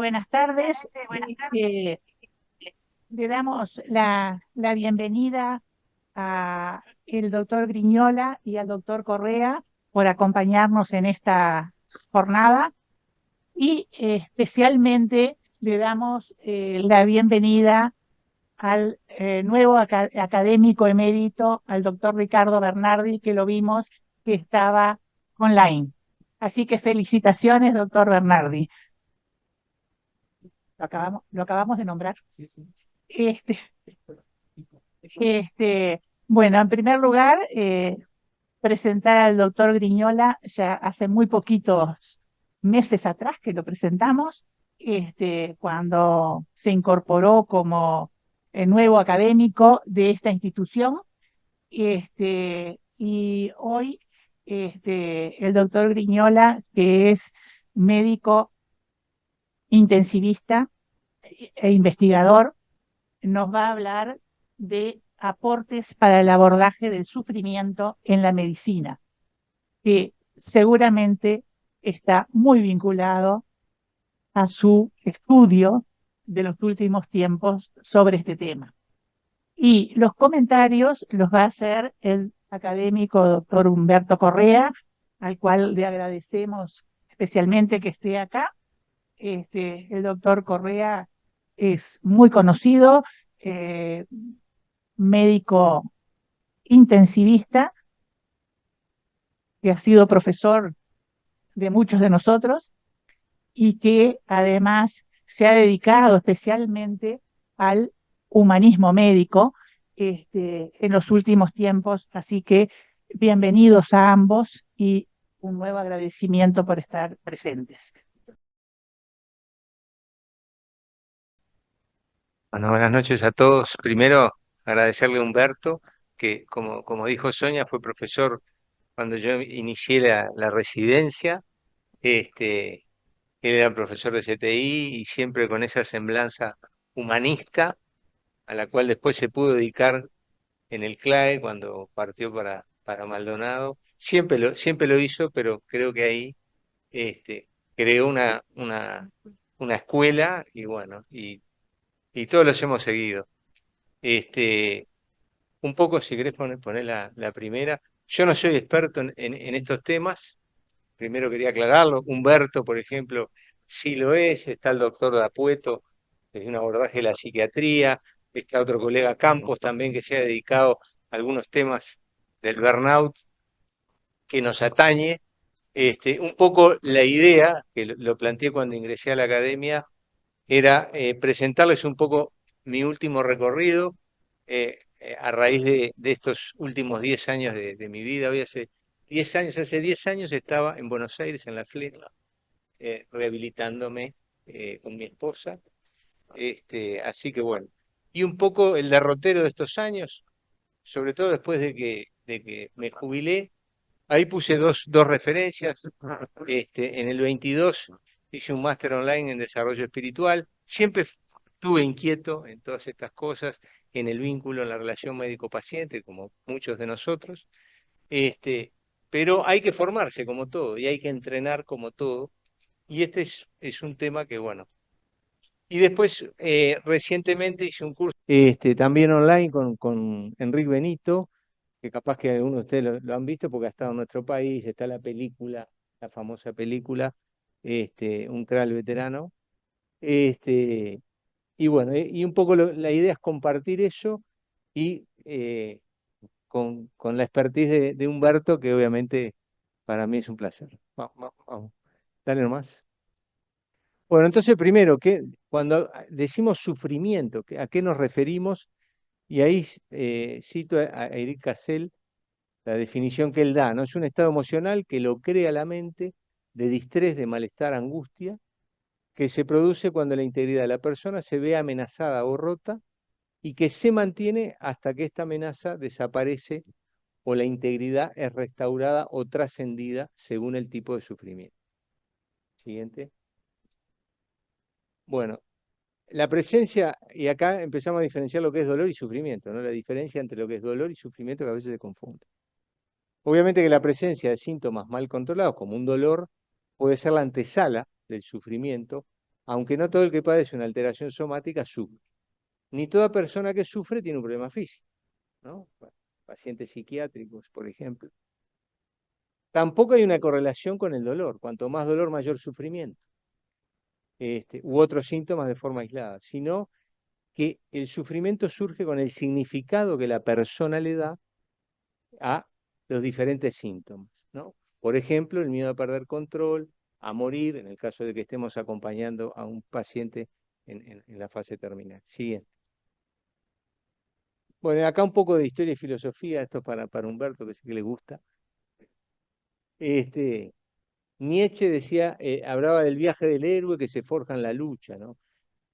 buenas tardes. Eh, Le damos la bienvenida a el doctor Griñola y al doctor Correa por acompañarnos en esta jornada y especialmente le damos la bienvenida al nuevo académico emérito, al doctor Ricardo Bernardi, que lo vimos que estaba online. Así que felicitaciones, doctor Bernardi. Lo acabamos de nombrar. Sí, sí. Este, bueno, en primer lugar, presentar al doctor Griñola ya hace muy poquitos meses atrás que lo presentamos, cuando se incorporó como el nuevo académico de esta institución. Y hoy el doctor Griñola, que es médico intensivista e investigador, nos va a hablar de aportes para el abordaje del sufrimiento en la medicina, que seguramente está muy vinculado a su estudio de los últimos tiempos sobre este tema. Y los comentarios los va a hacer el académico doctor Humberto Correa, al cual le agradecemos especialmente que esté acá. El doctor Correa es muy conocido, eh, médico intensivista, que ha sido profesor de muchos de nosotros y que además se ha dedicado especialmente al humanismo médico en los últimos tiempos. Así que bienvenidos a ambos y un nuevo agradecimiento por estar presentes. Bueno, buenas noches a todos. Primero, agradecerle a Humberto, que como dijo Sonia, fue profesor cuando yo inicié la residencia. Este, Él era profesor de CTI y siempre con esa semblanza humanista, a la cual después se pudo dedicar en el CLAE cuando partió para Maldonado. Siempre lo hizo, pero creo que ahí creó una escuela y bueno, y todos los hemos seguido. Este, un poco, si querés poner la primera. Yo no soy experto en estos temas. Primero quería aclararlo. Humberto, por ejemplo, sí lo es. Está el doctor Dapueto, desde un abordaje de la psiquiatría. Está otro colega Campos también que se ha dedicado a algunos temas del burnout que nos atañe. Un poco la idea, que lo planteé cuando ingresé a la academia, era presentarles un poco mi último recorrido a raíz de estos últimos 10 años de mi vida. Hoy hace 10 años estaba en Buenos Aires, en la FLENA, rehabilitándome con mi esposa. Así que bueno, y un poco el derrotero de estos años, sobre todo después de que me jubilé. Ahí puse dos referencias. En el 22 hice un máster online en desarrollo espiritual. Siempre estuve inquieto en todas estas cosas, en el vínculo, en la relación médico-paciente, como muchos de nosotros. Este, pero hay que formarse como todo y hay que entrenar como todo. Y este es un tema que, bueno. Y después, recientemente hice un curso también online con Enrique Benito, que capaz que algunos de ustedes lo han visto porque ha estado en nuestro país. Está la película, la famosa película, Un Kral Veterano. Este, y bueno, y un poco la idea es compartir eso y con la expertise de Humberto, que obviamente para mí es un placer. Vamos, vamos, vamos. Dale nomás. Bueno, entonces primero, cuando decimos sufrimiento, ¿a qué nos referimos? Y ahí cito a Eric Cassel, la definición que él da, ¿no? Es un estado emocional que lo crea la mente de distrés, de malestar, angustia, que se produce cuando la integridad de la persona se ve amenazada o rota y que se mantiene hasta que esta amenaza desaparece o la integridad es restaurada o trascendida según el tipo de sufrimiento. Siguiente. Bueno, la presencia, y acá empezamos a diferenciar lo que es dolor y sufrimiento, ¿no? La diferencia entre lo que es dolor y sufrimiento que a veces se confunde. Obviamente que la presencia de síntomas mal controlados, como un dolor, puede ser la antesala del sufrimiento, aunque no todo el que padece una alteración somática sufre. Ni toda persona que sufre tiene un problema físico, ¿no? Bueno, pacientes psiquiátricos, por ejemplo. Tampoco hay una correlación con el dolor. Cuanto más dolor, mayor sufrimiento. U otros síntomas de forma aislada, sino que el sufrimiento surge con el significado que la persona le da a los diferentes síntomas, ¿no? Por ejemplo, el miedo a perder control, a morir, en el caso de que estemos acompañando a un paciente en la fase terminal. Siguiente. Bueno, acá un poco de historia y filosofía, esto para Humberto, que sé que le gusta. Nietzsche decía, hablaba del viaje del héroe que se forja en la lucha, ¿no?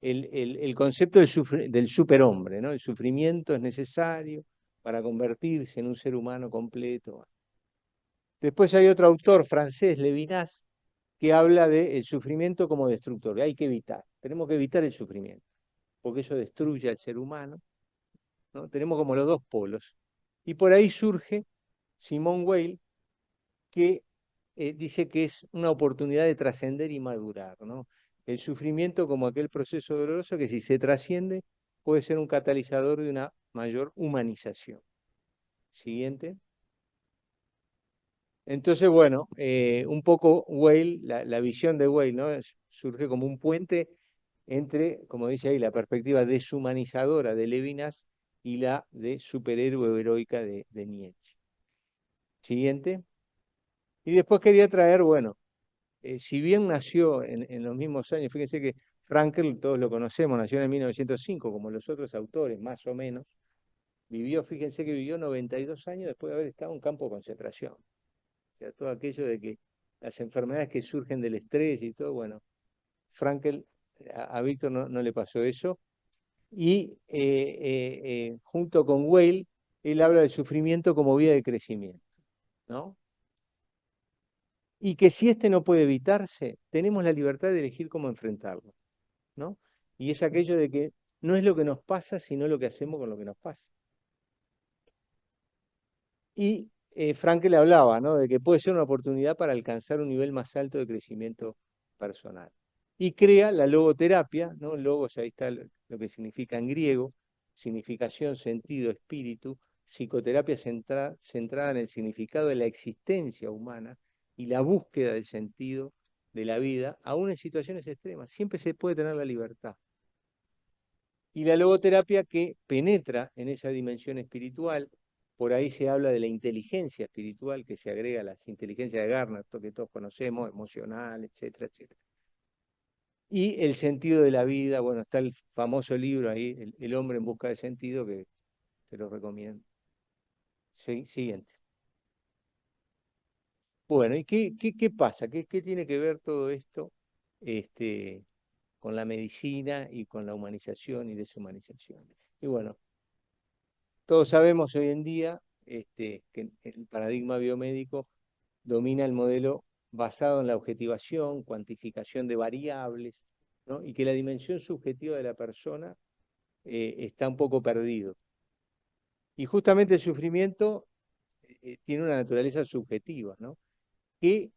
El concepto del superhombre, ¿no? El sufrimiento es necesario para convertirse en un ser humano completo. Después hay otro autor francés, Levinas, que habla del sufrimiento como destructor, que hay que evitar. Tenemos que evitar el sufrimiento, porque eso destruye al ser humano, ¿no? Tenemos como los dos polos. Y por ahí surge Simone Weil, que dice que es una oportunidad de trascender y madurar, ¿no? El sufrimiento como aquel proceso doloroso que si se trasciende puede ser un catalizador de una mayor humanización. Siguiente. Entonces, bueno, un poco Weil, la visión de Weil, ¿no? Surge como un puente entre, como dice ahí, la perspectiva deshumanizadora de Levinas y la de superhéroe heroica de Nietzsche. Siguiente. Y después quería traer, bueno, si bien nació en los mismos años, fíjense que Frankl, todos lo conocemos, nació en 1905, como los otros autores, más o menos, vivió, fíjense que vivió 92 años después de haber estado en campo de concentración. O sea, todo aquello de que las enfermedades que surgen del estrés y todo, bueno, Frankl, a Víctor no le pasó eso. Y junto con Weil, él habla del sufrimiento como vía de crecimiento, ¿no? Y que si este no puede evitarse, tenemos la libertad de elegir cómo enfrentarlo, ¿no? Y es aquello de que no es lo que nos pasa, sino lo que hacemos con lo que nos pasa. Y Frankl hablaba, ¿no? De que puede ser una oportunidad para alcanzar un nivel más alto de crecimiento personal. Y crea la logoterapia, ¿no? Logos, ahí está lo que significa en griego, significación, sentido, espíritu, psicoterapia centrada en el significado de la existencia humana y la búsqueda del sentido de la vida, aún en situaciones extremas. Siempre se puede tener la libertad. Y la logoterapia que penetra en esa dimensión espiritual, por ahí se habla de la inteligencia espiritual que se agrega a las inteligencias de Gardner, esto que todos conocemos, emocional, etcétera, etcétera. Y el sentido de la vida, bueno, está el famoso libro ahí, El hombre en busca de sentido, que te lo recomiendo. Sí, siguiente. Bueno, ¿y qué pasa? ¿Qué tiene que ver todo esto con la medicina y con la humanización y deshumanización? Y bueno, todos sabemos hoy en día que el paradigma biomédico domina el modelo basado en la objetivación, cuantificación de variables, ¿no? Y que la dimensión subjetiva de la persona está un poco perdido. Y justamente el sufrimiento tiene una naturaleza subjetiva, ¿no? Que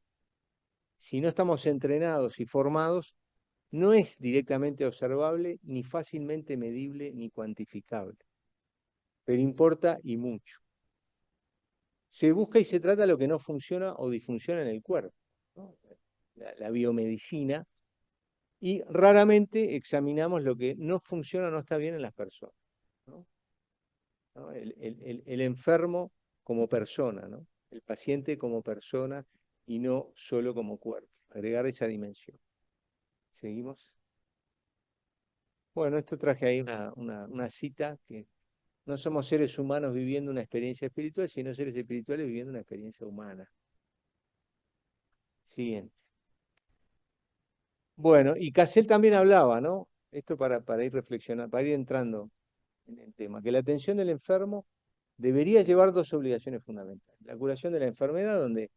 si no estamos entrenados y formados, no es directamente observable, ni fácilmente medible, ni cuantificable. Pero importa y mucho. Se busca y se trata lo que no funciona o disfunciona en el cuerpo, ¿no? La biomedicina, y raramente examinamos lo que no funciona o no está bien en las personas, ¿no? ¿No? El enfermo como persona, ¿no? El paciente como persona y no solo como cuerpo, agregar esa dimensión. ¿Seguimos? Bueno, esto traje ahí una cita que no somos seres humanos viviendo una experiencia espiritual, sino seres espirituales viviendo una experiencia humana. Siguiente. Bueno, y Cassel también hablaba, ¿no? Esto para ir reflexionando, para ir entrando en el tema, que la atención del enfermo debería llevar dos obligaciones fundamentales. La curación de la enfermedad, donde,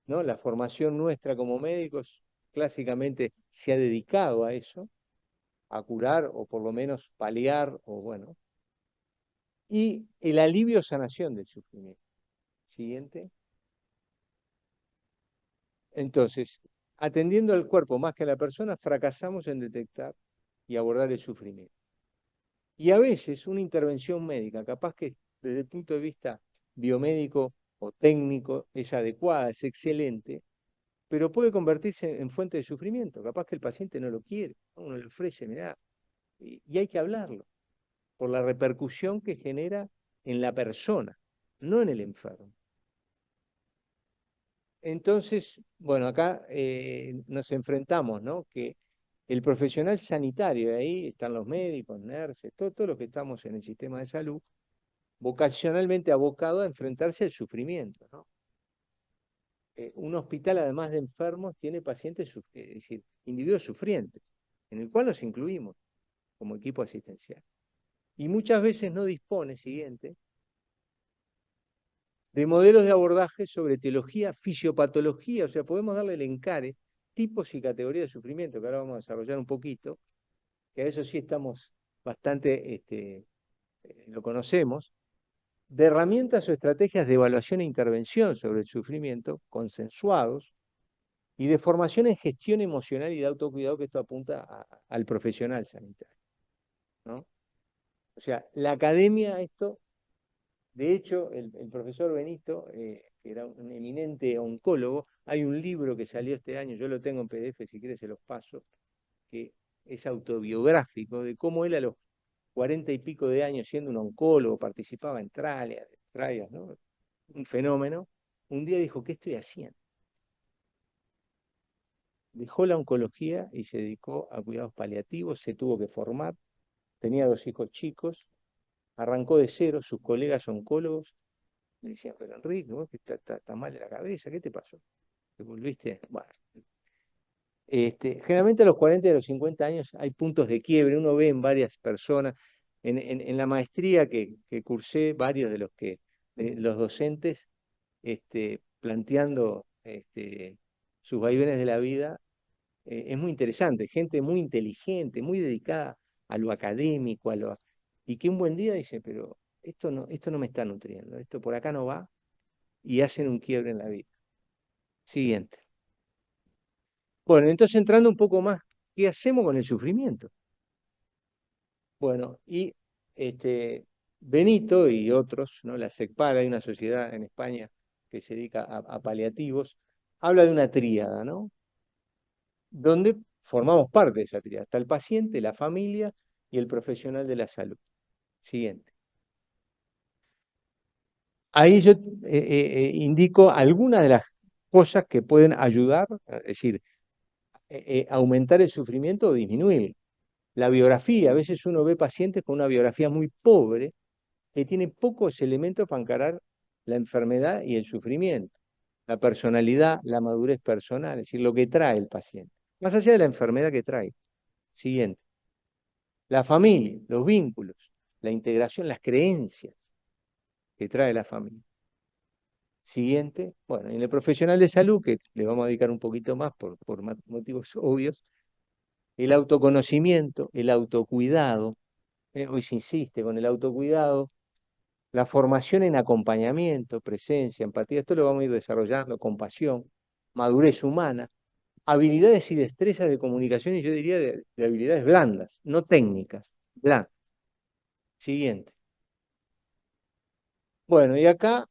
¿no?, la formación nuestra como médicos clásicamente se ha dedicado a eso, a curar o por lo menos paliar, o bueno, y el alivio o sanación del sufrimiento. Siguiente. Entonces, atendiendo al cuerpo más que a la persona, fracasamos en detectar y abordar el sufrimiento. Y a veces una intervención médica, capaz que desde el punto de vista biomédico o técnico es adecuada, es excelente, pero puede convertirse en fuente de sufrimiento. Capaz que el paciente no lo quiere, ¿no? Uno le ofrece, mirá, y hay que hablarlo, por la repercusión que genera en la persona, no en el enfermo. Entonces, bueno, acá nos enfrentamos, ¿no? Que el profesional sanitario, ahí están los médicos, nurses, todos los que estamos en el sistema de salud, vocacionalmente abocado a enfrentarse al sufrimiento, ¿no? Un hospital, además de enfermos, tiene pacientes, es decir, individuos sufrientes, en el cual nos incluimos como equipo asistencial. Y muchas veces no dispone, siguiente, de modelos de abordaje sobre etiología, fisiopatología, o sea, podemos darle el encare, tipos y categorías de sufrimiento, que ahora vamos a desarrollar un poquito, que a eso sí estamos bastante, lo conocemos, de herramientas o estrategias de evaluación e intervención sobre el sufrimiento, consensuados, y de formación en gestión emocional y de autocuidado, que esto apunta al profesional sanitario, ¿no? O sea, la academia, esto, de hecho, el profesor Benito, que era un eminente oncólogo, hay un libro que salió este año, yo lo tengo en PDF, si quieres se los paso, que es autobiográfico, de cómo él a los 40 y pico de años, siendo un oncólogo, participaba en trials, ¿no? Un fenómeno, un día dijo, ¿qué estoy haciendo? Dejó la oncología y se dedicó a cuidados paliativos, se tuvo que formar, tenía 2 hijos chicos, arrancó de cero, sus colegas oncólogos le decían, pero Enrique, vos que estás mal de la cabeza, ¿qué te pasó? ¿Te volviste? Bueno, generalmente a los 40 y a los 50 años hay puntos de quiebre, uno ve en varias personas, en la maestría que cursé, varios de los docentes, planteando sus vaivenes de la vida, es muy interesante, gente muy inteligente, muy dedicada a lo académico, y que un buen día dice, pero esto no me está nutriendo, esto por acá no va, y hacen un quiebre en la vida. Siguiente. Bueno, entonces entrando un poco más, ¿qué hacemos con el sufrimiento? Bueno, y Benito y otros, ¿no? La SECPAR, hay una sociedad en España que se dedica a paliativos, habla de una tríada, ¿no? Donde formamos parte de esa tríada. Está el paciente, la familia y el profesional de la salud. Siguiente. Ahí yo indico algunas de las cosas que pueden ayudar, es decir, aumentar el sufrimiento o disminuir. La biografía, a veces uno ve pacientes con una biografía muy pobre que tiene pocos elementos para encarar la enfermedad y el sufrimiento. La personalidad, la madurez personal, es decir, lo que trae el paciente. Más allá de la enfermedad que trae. Siguiente. La familia, los vínculos, la integración, las creencias que trae la familia. Siguiente. Bueno, en el profesional de salud, que le vamos a dedicar un poquito más por motivos obvios, el autoconocimiento, el autocuidado. Hoy se insiste con el autocuidado, la formación en acompañamiento, presencia, empatía, esto lo vamos a ir desarrollando, compasión, madurez humana, habilidades y destrezas de comunicación, y yo diría de habilidades blandas, no técnicas, blandas. Siguiente. Bueno, y acá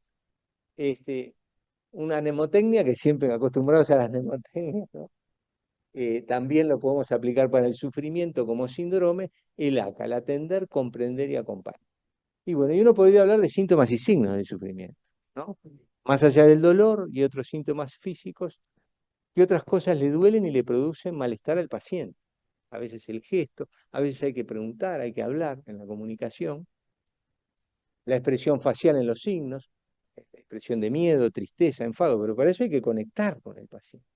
una mnemotecnia que siempre acostumbrados a las mnemotecnias, ¿no? También lo podemos aplicar para el sufrimiento como síndrome, el ACA, el atender, comprender y acompañar. Y bueno, y uno podría hablar de síntomas y signos del sufrimiento, ¿no? Más allá del dolor y otros síntomas físicos, ¿qué otras cosas le duelen y le producen malestar al paciente? A veces el gesto, a veces hay que preguntar, hay que hablar en la comunicación, la expresión facial en los signos, expresión de miedo, tristeza, enfado, pero para eso hay que conectar con el paciente.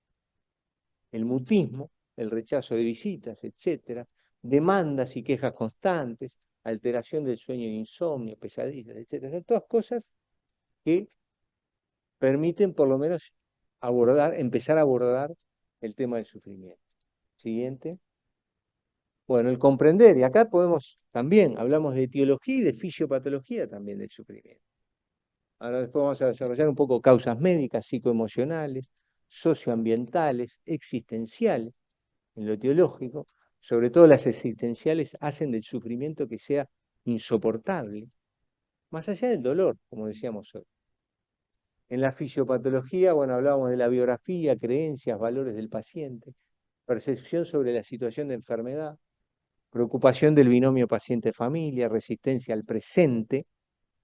El mutismo, el rechazo de visitas, etcétera, demandas y quejas constantes, alteración del sueño e insomnio, pesadillas, etcétera. Son todas cosas que permiten por lo menos empezar a abordar el tema del sufrimiento. Siguiente. Bueno, el comprender, y acá podemos también, hablamos de etiología y de fisiopatología también del sufrimiento. Ahora después vamos a desarrollar un poco causas médicas, psicoemocionales, socioambientales, existenciales, en lo teológico, sobre todo las existenciales, hacen del sufrimiento que sea insoportable, más allá del dolor, como decíamos hoy. En la fisiopatología, bueno, hablábamos de la biografía, creencias, valores del paciente, percepción sobre la situación de enfermedad, preocupación del binomio paciente-familia, resistencia al presente,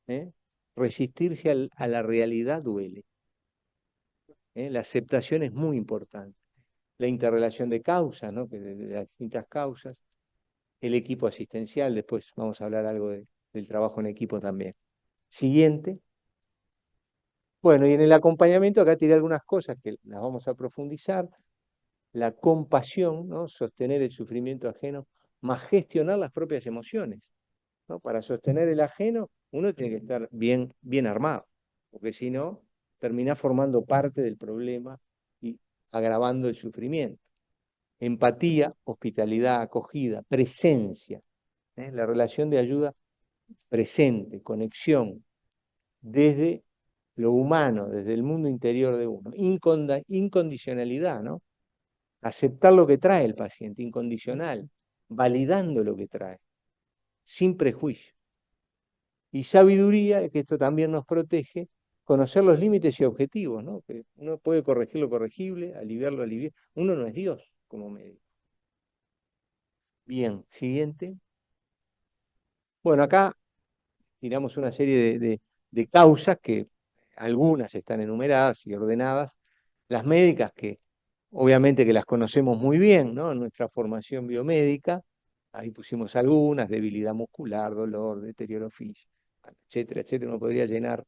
¿eh? Resistirse a la realidad duele. La aceptación es muy importante. La interrelación de causas, ¿no? De las distintas causas, el equipo asistencial, después vamos a hablar algo del trabajo en equipo también. Siguiente. Bueno, y en el acompañamiento acá tiré algunas cosas que las vamos a profundizar. La compasión, ¿no? Sostener el sufrimiento ajeno, más gestionar las propias emociones, ¿no? Para sostener el ajeno, uno tiene que estar bien, bien armado, porque si no, termina formando parte del problema y agravando el sufrimiento. Empatía, hospitalidad, acogida, presencia, la relación de ayuda presente, conexión, desde lo humano, desde el mundo interior de uno. Incondicionalidad, ¿no? Aceptar lo que trae el paciente, incondicional, validando lo que trae, sin prejuicio. Y sabiduría, que esto también nos protege, conocer los límites y objetivos, ¿no? Que uno puede corregir lo corregible, aliviar lo aliviable. Uno no es Dios como médico. Bien, siguiente. Bueno, acá tiramos una serie de causas que algunas están enumeradas y ordenadas. Las médicas que obviamente que las conocemos muy bien, ¿no? En nuestra formación biomédica, ahí pusimos algunas: debilidad muscular, dolor, deterioro físico, etcétera, etcétera. Uno podría llenar.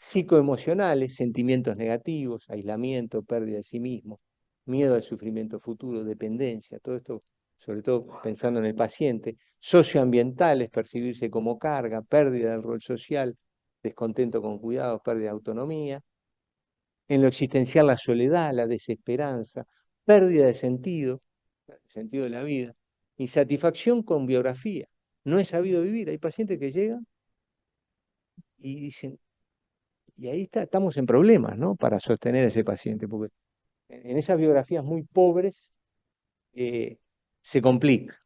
Psicoemocionales, sentimientos negativos, aislamiento, pérdida de sí mismo, miedo al sufrimiento futuro, dependencia, todo esto, sobre todo pensando en el paciente. Socioambientales, percibirse como carga, pérdida del rol social, descontento con cuidados, pérdida de autonomía. En lo existencial, la soledad, la desesperanza, pérdida de sentido, el sentido de la vida, insatisfacción con biografía. No he sabido vivir. Hay pacientes que llegan y dicen, y ahí estamos en problemas, ¿no? Para sostener a ese paciente, porque en esas biografías muy pobres se complica.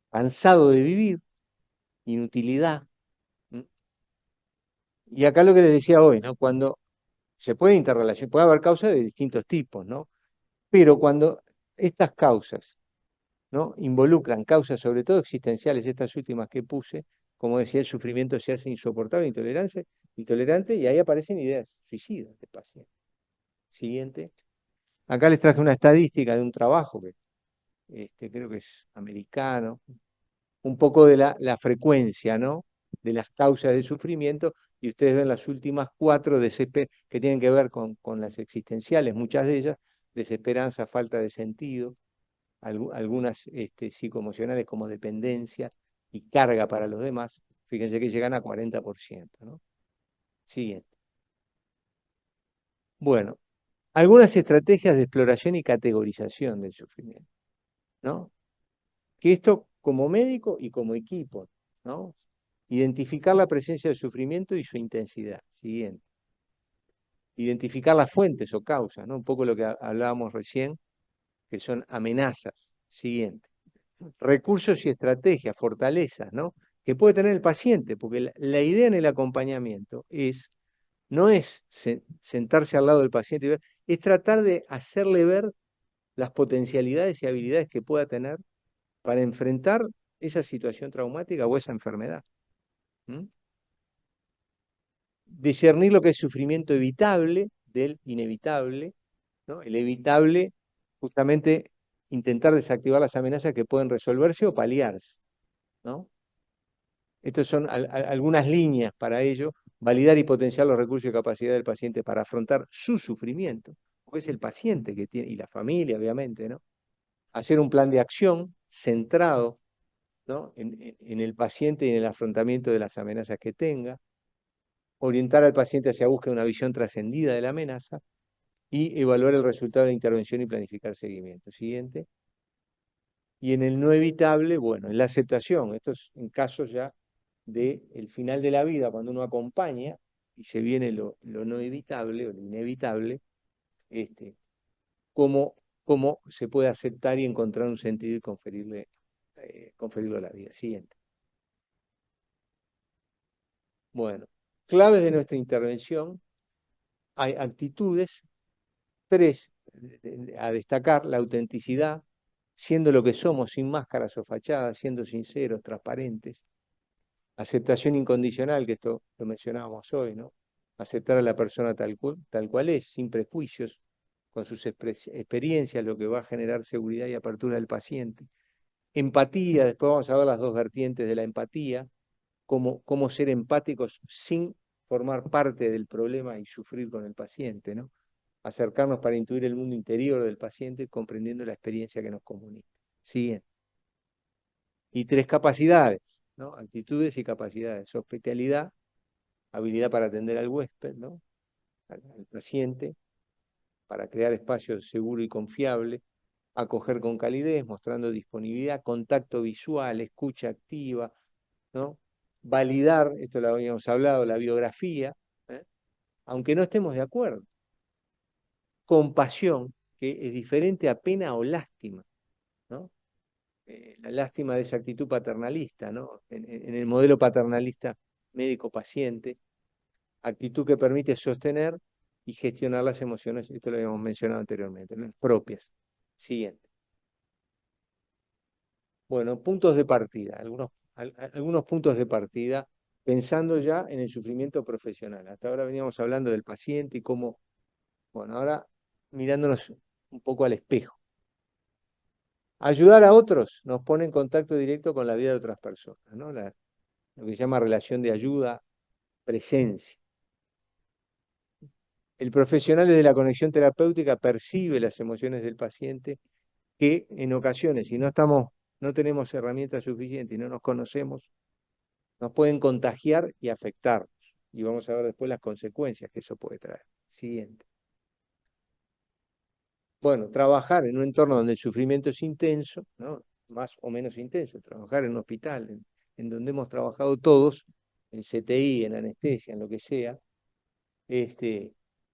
Cansado de vivir, inutilidad. ¿M? Y acá lo que les decía hoy, ¿no? Cuando se puede interrelacionar, puede haber causas de distintos tipos, ¿no? Pero cuando estas causas, ¿no? Involucran causas sobre todo existenciales, estas últimas que puse, como decía, el sufrimiento se hace insoportable, intolerante, y ahí aparecen ideas suicidas del paciente. Siguiente. Acá les traje una estadística de un trabajo que creo que es americano, un poco de la frecuencia, ¿no? De las causas del sufrimiento, y ustedes ven las últimas 4 que tienen que ver con las existenciales, muchas de ellas: desesperanza, falta de sentido, algunas psicoemocionales como dependencia y carga para los demás. Fíjense que llegan a 40%, ¿no? Siguiente. Bueno, algunas estrategias de exploración y categorización del sufrimiento, ¿no? Que esto como médico y como equipo, ¿no? Identificar la presencia del sufrimiento y su intensidad. Siguiente. Identificar las fuentes o causas, ¿no? Un poco lo que hablábamos recién, que son amenazas. Siguiente. Recursos y estrategias, fortalezas, ¿no? Que puede tener el paciente, porque la idea en el acompañamiento no es sentarse al lado del paciente y ver, es tratar de hacerle ver las potencialidades y habilidades que pueda tener para enfrentar esa situación traumática o esa enfermedad. ¿Mm? Discernir lo que es sufrimiento evitable del inevitable, ¿no? El evitable, justamente intentar desactivar las amenazas que pueden resolverse o paliarse, ¿no? Estas son algunas líneas para ello: validar y potenciar los recursos y capacidad del paciente para afrontar su sufrimiento, porque es el paciente que tiene, y la familia, obviamente, ¿no? Hacer un plan de acción centrado, ¿no? en el paciente y en el afrontamiento de las amenazas que tenga. Orientar al paciente hacia búsqueda de una visión trascendida de la amenaza y evaluar el resultado de la intervención y planificar seguimiento. Siguiente. Y en el no evitable, bueno, en la aceptación. Esto es en casos ya del final de la vida, cuando uno acompaña y se viene lo no evitable o lo inevitable, cómo se puede aceptar y encontrar un sentido y conferirle a la vida. Siguiente. Bueno, claves de nuestra intervención. Hay actitudes, tres a destacar: la autenticidad, siendo lo que somos, sin máscaras o fachadas, siendo sinceros, transparentes. Aceptación incondicional, que esto lo mencionábamos hoy, ¿no? Aceptar a la persona tal cual es, sin prejuicios, con sus experiencias, lo que va a generar seguridad y apertura del paciente. Empatía, después vamos a ver las dos vertientes de la empatía, cómo ser empáticos sin formar parte del problema y sufrir con el paciente, ¿no? Acercarnos para intuir el mundo interior del paciente, comprendiendo la experiencia que nos comunica. Siguiente. Y tres capacidades, ¿no? Actitudes y capacidades: hospitalidad, habilidad para atender al huésped, ¿no? al paciente, para crear espacios seguros y confiables; acoger con calidez, mostrando disponibilidad; contacto visual, escucha activa, ¿no? Validar, esto lo habíamos hablado, la biografía, ¿eh? Aunque no estemos de acuerdo. Compasión, que es diferente a pena o lástima, ¿no? La lástima de esa actitud paternalista, ¿no? En el modelo paternalista médico-paciente, actitud que permite sostener y gestionar las emociones, esto lo habíamos mencionado anteriormente, ¿no? Propias. Siguiente. Bueno, puntos de partida, algunos puntos de partida, pensando ya en el sufrimiento profesional. Hasta ahora veníamos hablando del paciente y cómo, bueno, ahora mirándonos un poco al espejo. Ayudar a otros nos pone en contacto directo con la vida de otras personas, ¿no? Lo que se llama relación de ayuda, presencia. El profesional desde la conexión terapéutica percibe las emociones del paciente, que en ocasiones, si no tenemos herramientas suficientes y no nos conocemos, nos pueden contagiar y afectarnos. Y vamos a ver después las consecuencias que eso puede traer. Siguiente. Bueno, trabajar en un entorno donde el sufrimiento es intenso, ¿no? Más o menos intenso. Trabajar en un hospital, en donde hemos trabajado todos, en CTI, en anestesia, en lo que sea,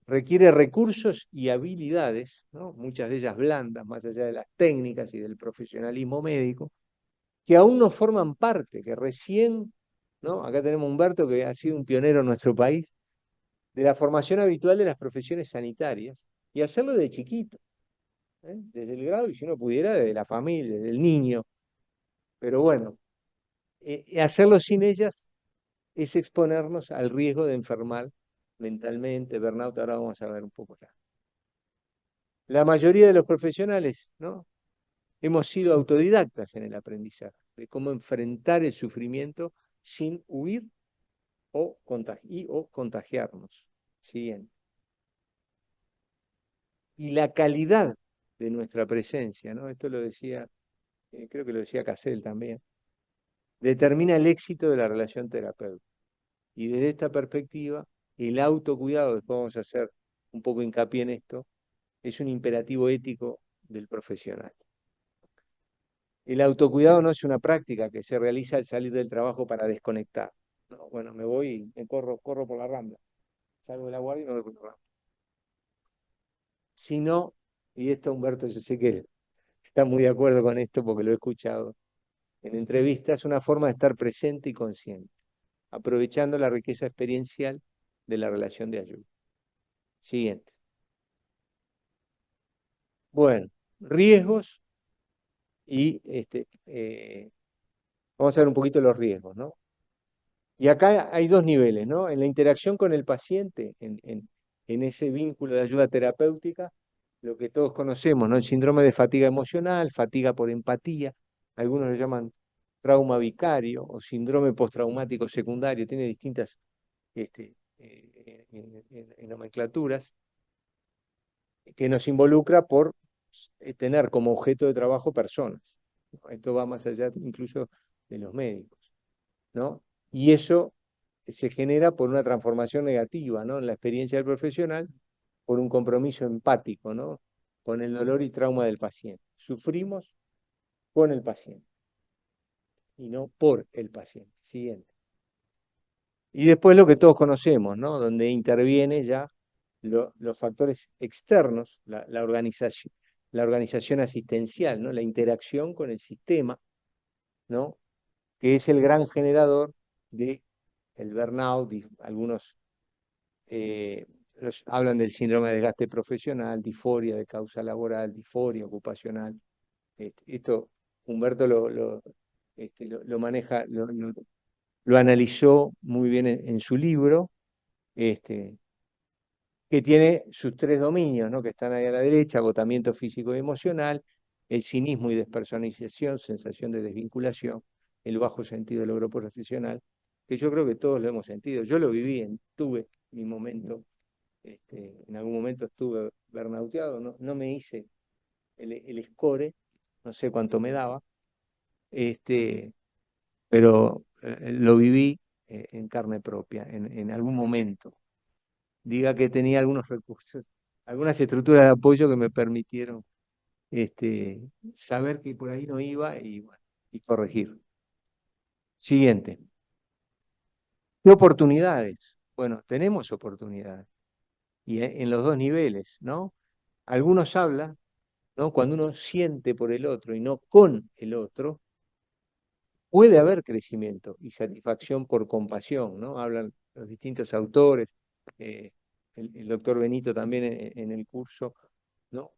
requiere recursos y habilidades, ¿no? Muchas de ellas blandas, más allá de las técnicas y del profesionalismo médico, que aún no forman parte, que recién, ¿no? Acá tenemos a Humberto, que ha sido un pionero en nuestro país, de la formación habitual de las profesiones sanitarias, y hacerlo de chiquito, desde el grado, y si uno pudiera, desde la familia, desde el niño. Pero bueno, hacerlo sin ellas es exponernos al riesgo de enfermar mentalmente, burnout. Ahora vamos a ver un poco acá. La mayoría de los profesionales, ¿no? Hemos sido autodidactas en el aprendizaje de cómo enfrentar el sufrimiento sin huir o contagiarnos. Siguiente. Y la calidad de nuestra presencia, ¿no? Esto lo decía, creo que lo decía Cassel también, determina el éxito de la relación terapéutica. Y desde esta perspectiva, el autocuidado, después vamos a hacer un poco hincapié en esto, es un imperativo ético del profesional. El autocuidado no es una práctica que se realiza al salir del trabajo para desconectar. No, bueno, me voy y me corro por la Rambla. Salgo de la guardia y me voy por la Rambla. Sino, y esto Humberto, yo sé que está muy de acuerdo con esto porque lo he escuchado en entrevistas, una forma de estar presente y consciente, aprovechando la riqueza experiencial de la relación de ayuda. Siguiente. Bueno, riesgos y vamos a ver un poquito los riesgos, ¿no? Y acá hay dos niveles, ¿no? En la interacción con el paciente, en ese vínculo de ayuda terapéutica, lo que todos conocemos, ¿no? El síndrome de fatiga emocional, fatiga por empatía, algunos lo llaman trauma vicario o síndrome postraumático secundario, tiene distintas nomenclaturas, que nos involucra por tener como objeto de trabajo personas. Esto va más allá incluso de los médicos, ¿no? Y eso se genera por una transformación negativa, ¿no? En la experiencia del profesional, por un compromiso empático, ¿no? Con el dolor y trauma del paciente. Sufrimos con el paciente y no por el paciente. Siguiente. Y después lo que todos conocemos, ¿no? Donde interviene ya los factores externos, la organización asistencial, ¿no? La interacción con el sistema, ¿no? Que es el gran generador del burnout. Y algunos hablan del síndrome de desgaste profesional, disforia de causa laboral, disforia ocupacional. Esto Humberto lo maneja, lo analizó muy bien en su libro, que tiene sus tres dominios, ¿no? Que están ahí a la derecha: agotamiento físico y emocional, el cinismo y despersonalización, sensación de desvinculación, el bajo sentido de logro profesional, que yo creo que todos lo hemos sentido. Yo lo viví, tuve mi momento, en algún momento estuve burnouteado, no me hice el score, no sé cuánto me daba, pero lo viví en carne propia, en algún momento. Diga que tenía algunos recursos, algunas estructuras de apoyo que me permitieron saber que por ahí no iba y, bueno, y corregir. Siguiente. ¿Qué oportunidades? Bueno, tenemos oportunidades, y en los dos niveles, ¿no? Algunos hablan, ¿no? Cuando uno siente por el otro y no con el otro, puede haber crecimiento y satisfacción por compasión, ¿no? Hablan los distintos autores, eh, el doctor Benito también en el curso, ¿no?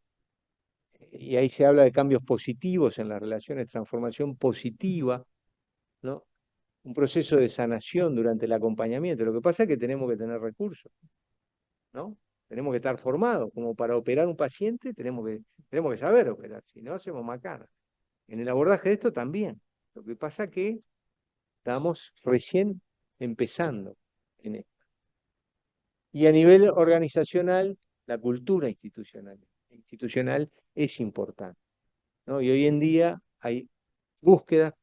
Y ahí se habla de cambios positivos en las relaciones, transformación positiva, ¿no? Un proceso de sanación durante el acompañamiento. Lo que pasa es que tenemos que tener recursos, ¿no? Tenemos que estar formados. Como para operar un paciente, tenemos que saber operar, si no hacemos macana. En el abordaje de esto también. Lo que pasa es que estamos recién empezando en esto. Y a nivel organizacional, la cultura institucional es importante, ¿no? Y hoy en día hay búsquedas,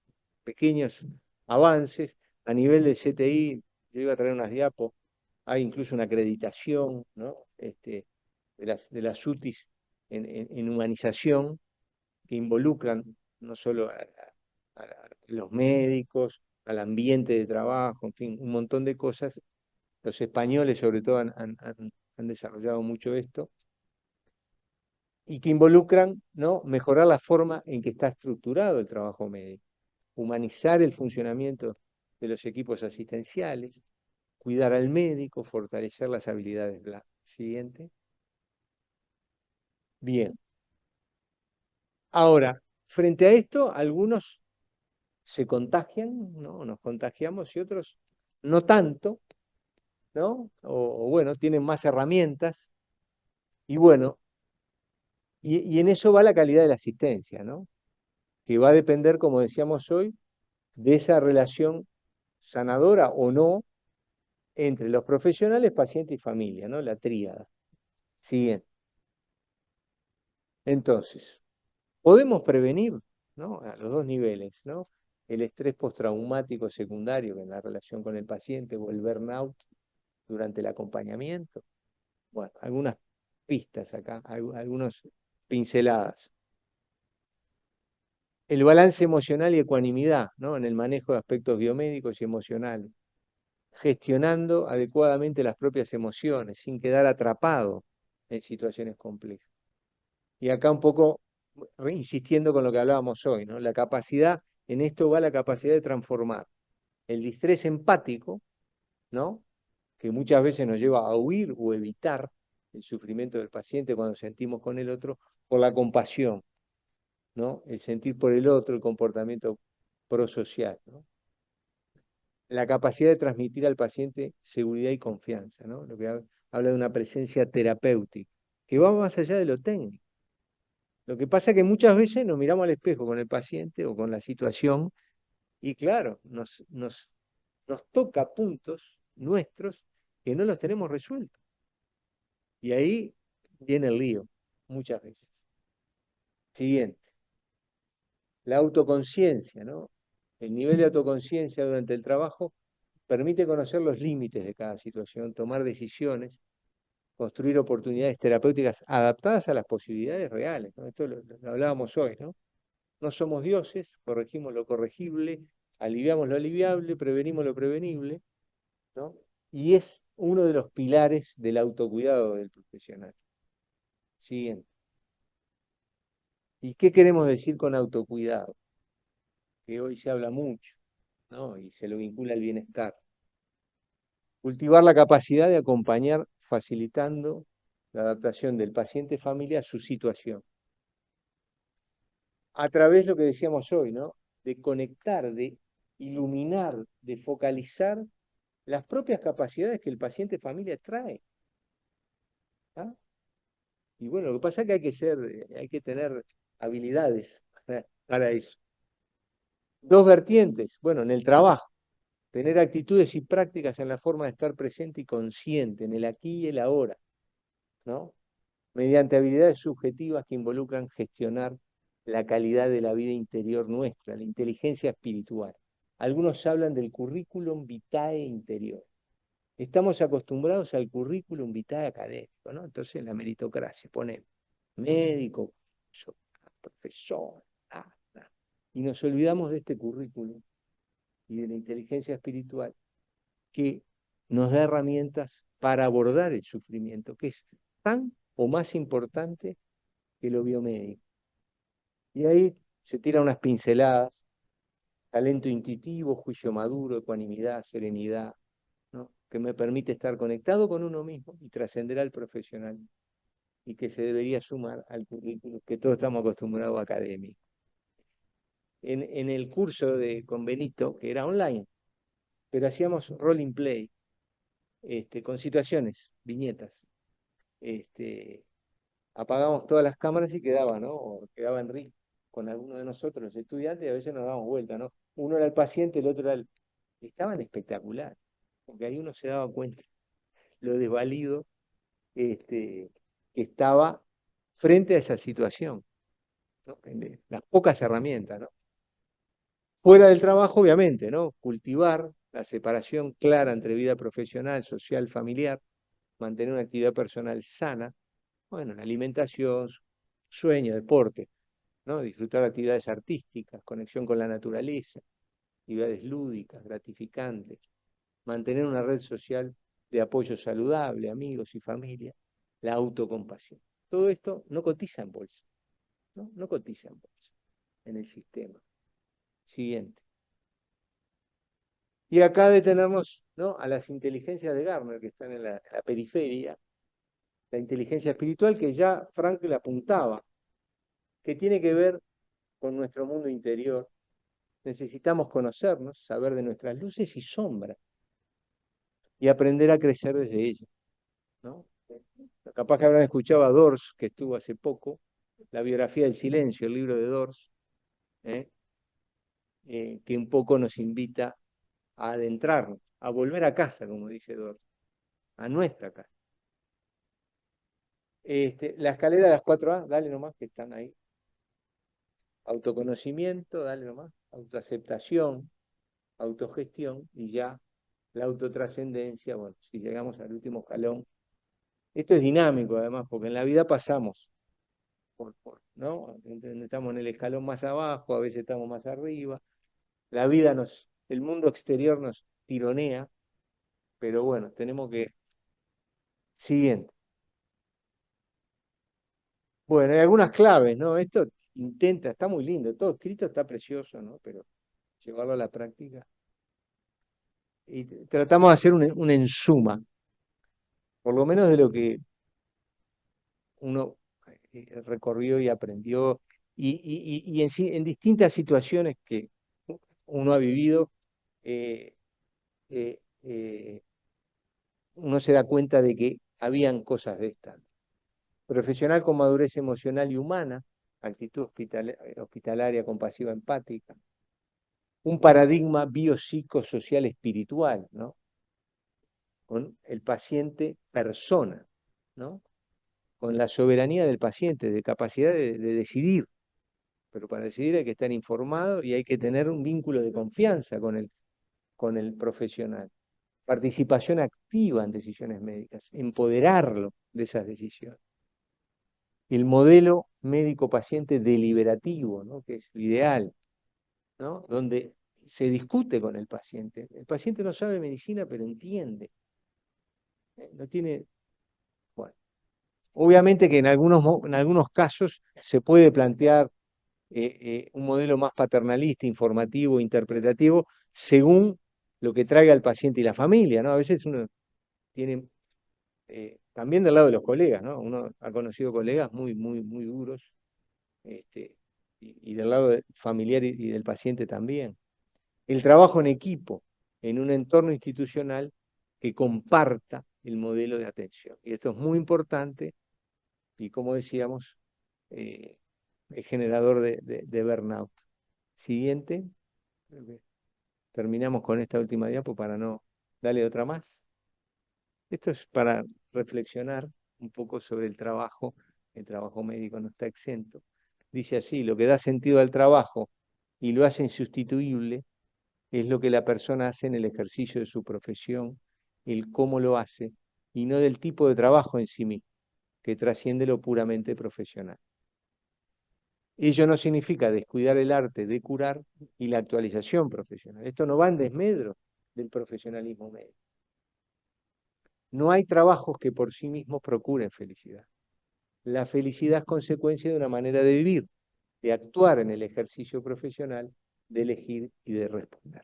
pequeños avances a nivel del CTI. Yo iba a traer unas diapos, hay incluso una acreditación, ¿no? De las UTIs en humanización, que involucran no solo a los médicos, al ambiente de trabajo, en fin, un montón de cosas. Los españoles sobre todo han desarrollado mucho esto, y que involucran, ¿no? Mejorar la forma en que está estructurado el trabajo médico, humanizar el funcionamiento de los equipos asistenciales, cuidar al médico, fortalecer las habilidades blandas. Siguiente. Bien. Ahora, frente a esto, algunos se contagian, ¿no? Nos contagiamos, y otros no tanto, ¿no? O bueno, tienen más herramientas, y bueno, y en eso va la calidad de la asistencia, ¿no? Que va a depender, como decíamos hoy, de esa relación sanadora o no entre los profesionales, paciente y familia, ¿no? La tríada. Siguiente. Entonces, podemos prevenir, ¿no? A los dos niveles, ¿no? El estrés postraumático secundario en la relación con el paciente, o el burnout durante el acompañamiento. Bueno, algunas pistas acá, algunas pinceladas. El balance emocional y ecuanimidad, ¿no? En el manejo de aspectos biomédicos y emocionales, gestionando adecuadamente las propias emociones, sin quedar atrapado en situaciones complejas. Y acá un poco insistiendo con lo que hablábamos hoy, ¿no? La capacidad, en esto va la capacidad de transformar el distrés empático, ¿no? Que muchas veces nos lleva a huir o evitar el sufrimiento del paciente cuando sentimos con el otro, por la compasión, ¿no? El sentir por el otro, el comportamiento prosocial, ¿no? La capacidad de transmitir al paciente seguridad y confianza, ¿no? Lo que habla de una presencia terapéutica, que va más allá de lo técnico. Lo que pasa es que muchas veces nos miramos al espejo con el paciente o con la situación, y claro, nos toca puntos nuestros que no los tenemos resueltos. Y ahí viene el lío, muchas veces. Siguiente. La autoconciencia, ¿no? El nivel de autoconciencia durante el trabajo permite conocer los límites de cada situación, tomar decisiones, construir oportunidades terapéuticas adaptadas a las posibilidades reales, ¿no? Esto lo hablábamos hoy, ¿no? No somos dioses, corregimos lo corregible, aliviamos lo aliviable, prevenimos lo prevenible, ¿no? Y es uno de los pilares del autocuidado del profesional. Siguiente. ¿Y qué queremos decir con autocuidado? Que hoy se habla mucho, ¿no? Y se lo vincula al bienestar. Cultivar la capacidad de acompañar facilitando la adaptación del paciente familia a su situación. A través de lo que decíamos hoy, ¿no? De conectar, de iluminar, de focalizar las propias capacidades que el paciente familia trae. ¿Ah? Y bueno, lo que pasa es que hay que tener habilidades para eso. Dos vertientes. Bueno, en el trabajo, tener actitudes y prácticas en la forma de estar presente y consciente, en el aquí y el ahora, ¿no? Mediante habilidades subjetivas que involucran gestionar la calidad de la vida interior nuestra, la inteligencia espiritual. Algunos hablan del currículum vitae interior. Estamos acostumbrados al currículum vitae académico, ¿no? Entonces la meritocracia, pone médico, profesor, y nos olvidamos de este currículum y de la inteligencia espiritual que nos da herramientas para abordar el sufrimiento, que es tan o más importante que lo biomédico. Y ahí se tiran unas pinceladas: talento intuitivo, juicio maduro, ecuanimidad, serenidad, ¿no? Que me permite estar conectado con uno mismo y trascender al profesional, y que se debería sumar al currículum que todos estamos acostumbrados a académico. En el curso con Benito, que era online, pero hacíamos role in play, con situaciones, viñetas. Apagábamos todas las cámaras y quedaba, ¿no? O quedaba Enrique con alguno de nosotros, los estudiantes, y a veces nos dábamos vuelta, ¿no? Uno era el paciente, el otro era el... Estaban espectaculares, porque ahí uno se daba cuenta lo desvalido que estaba frente a esa situación, ¿no? Las pocas herramientas, ¿no? Fuera del trabajo, obviamente, ¿no? Cultivar la separación clara entre vida profesional, social, familiar, mantener una actividad personal sana, bueno, la alimentación, sueño, deporte, ¿no? Disfrutar de actividades artísticas, conexión con la naturaleza, actividades lúdicas, gratificantes, mantener una red social de apoyo saludable, amigos y familia, la autocompasión. Todo esto no cotiza en bolsa, ¿no? No cotiza en bolsa, en el sistema. Siguiente. Y acá detenemos, ¿no?, a las inteligencias de Gardner, que están en la periferia, la inteligencia espiritual que ya Frankl le apuntaba, que tiene que ver con nuestro mundo interior. Necesitamos conocernos, saber de nuestras luces y sombras y aprender a crecer desde ellas, ¿no? Capaz que habrán escuchado a Dors, que estuvo hace poco, la biografía del silencio, el libro de Dors, que un poco nos invita a adentrarnos, a volver a casa, como dice Dors, a nuestra casa. La escalera de las 4A, dale nomás, que están ahí. Autoconocimiento, dale nomás. Autoaceptación, autogestión, y ya la autotrascendencia. Bueno, si llegamos al último escalón, esto es dinámico además, porque en la vida pasamos ¿no? Estamos en el escalón más abajo, a veces estamos más arriba. La vida el mundo exterior nos tironea, pero bueno, tenemos que... Siguiente. Bueno, hay algunas claves, ¿no? Esto está muy lindo, todo escrito está precioso, ¿no? Pero llevarlo a la práctica. Y tratamos de hacer un ensuma, por lo menos de lo que uno recorrió y aprendió, y en distintas situaciones que uno ha vivido, eh, eh, eh, uno se da cuenta de que habían cosas de estas. Profesional con madurez emocional y humana, actitud hospitalaria, compasiva, empática. Un paradigma biopsicosocial espiritual, ¿no? Con el paciente persona, ¿no? Con la soberanía del paciente, de capacidad de decidir. Pero para decidir hay que estar informado y hay que tener un vínculo de confianza con el profesional. Participación activa en decisiones médicas, empoderarlo de esas decisiones. El modelo médico-paciente deliberativo, ¿no?, que es lo ideal, ¿no?, donde se discute con el paciente. El paciente no sabe medicina, pero entiende. no tiene, bueno, obviamente que en algunos casos se puede plantear un modelo más paternalista, informativo, interpretativo, según lo que traiga el paciente y la familia, ¿no? A veces uno tiene, también del lado de los colegas, ¿no? Uno ha conocido colegas muy, muy, muy duros, y del lado familiar y del paciente también. El trabajo en equipo, en un entorno institucional que comparta el modelo de atención. Y esto es muy importante y, como decíamos, es generador de burnout. Siguiente. Terminamos con esta última diapo para no darle otra más. Esto es para reflexionar un poco sobre el trabajo. El trabajo médico no está exento. Dice así: lo que da sentido al trabajo y lo hace insustituible es lo que la persona hace en el ejercicio de su profesión, el cómo lo hace, y no del tipo de trabajo en sí mismo, que trasciende lo puramente profesional. Ello no significa descuidar el arte de curar y la actualización profesional. Esto no va en desmedro del profesionalismo médico. No hay trabajos que por sí mismos procuren felicidad. La felicidad es consecuencia de una manera de vivir, de actuar en el ejercicio profesional, de elegir y de responder.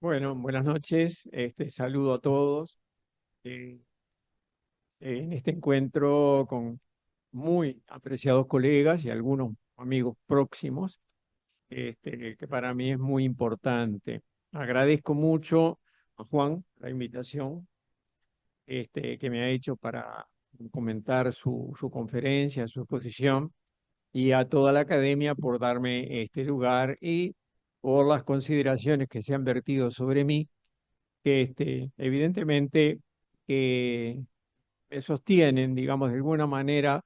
Bueno, buenas noches. Saludo a todos eh, en este encuentro con muy apreciados colegas y algunos amigos próximos, que para mí es muy importante. Agradezco mucho a Juan la invitación que me ha hecho para comentar su conferencia, su exposición, y a toda la academia por darme este lugar y por las consideraciones que se han vertido sobre mí, que evidentemente que me sostienen, digamos, de alguna manera,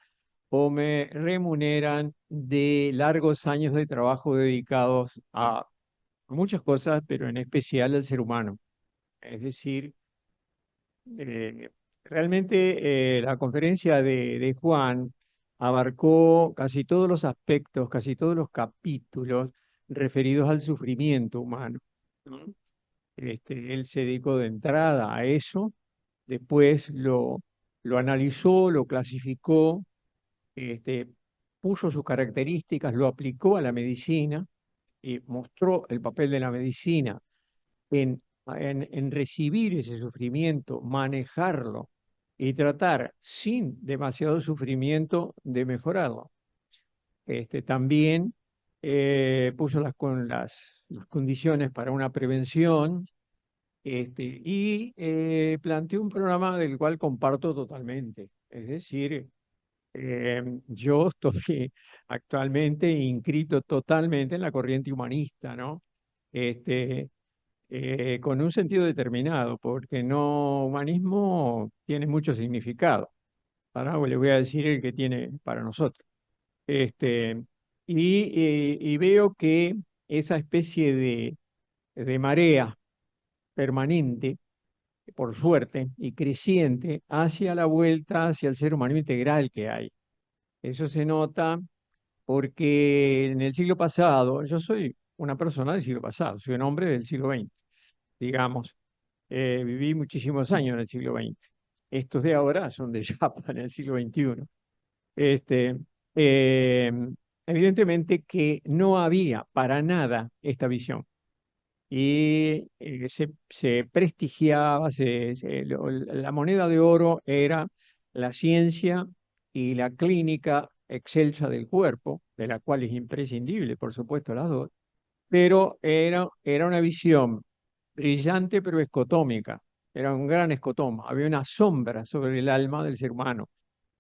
o me remuneran de largos años de trabajo dedicados a muchas cosas, pero en especial al ser humano. Es decir, eh, realmente la conferencia de Juan abarcó casi todos los aspectos, casi todos los capítulos referidos al sufrimiento humano, ¿no? Él se dedicó de entrada a eso, después lo analizó, lo clasificó, este, puso sus características, lo aplicó a la medicina y mostró el papel de la medicina en recibir ese sufrimiento, manejarlo y tratar sin demasiado sufrimiento de mejorarlo. También puso las condiciones para una prevención, y planteó un programa del cual comparto totalmente. Es decir, yo estoy actualmente inscrito totalmente en la corriente humanista, ¿no? Este, con un sentido determinado, porque no humanismo tiene mucho significado. Ahora le voy a decir el que tiene para nosotros. Este, y veo que esa especie de marea permanente, por suerte, y creciente hacia la vuelta hacia el ser humano integral que hay. Eso se nota porque en el siglo pasado, yo soy una persona del siglo pasado, soy un hombre del siglo XX, digamos. Viví muchísimos años en el siglo XX. Estos de ahora son de Chapa en el siglo XXI. Este, eh, Evidentemente que no había para nada esta visión y se prestigiaba, la moneda de oro era la ciencia y la clínica excelsa del cuerpo, de la cual es imprescindible, por supuesto, las dos, pero era una visión brillante pero escotómica, era un gran escotoma, había una sombra sobre el alma del ser humano.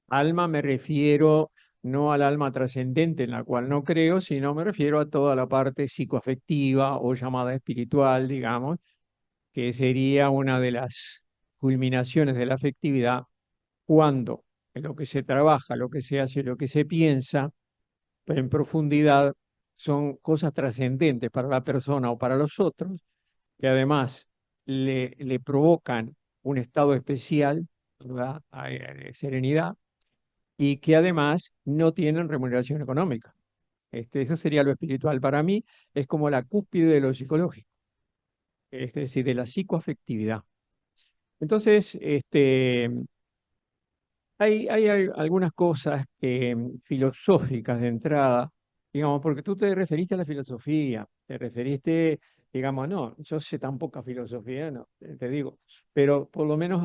Alma me refiero no al alma trascendente en la cual no creo, sino me refiero a toda la parte psicoafectiva o llamada espiritual, digamos, que sería una de las culminaciones de la afectividad cuando en lo que se trabaja, lo que se hace, lo que se piensa, pero en profundidad son cosas trascendentes para la persona o para los otros, que además le provocan un estado especial, ¿verdad? De serenidad y que además no tienen remuneración económica. Eso sería lo espiritual. Para mí es como la cúspide de lo psicológico, es decir, de la psicoafectividad. Entonces, hay algunas cosas filosóficas de entrada, digamos, porque tú te referiste a la filosofía, te referiste, digamos, no, yo sé tan poca filosofía, no, te digo, pero por lo menos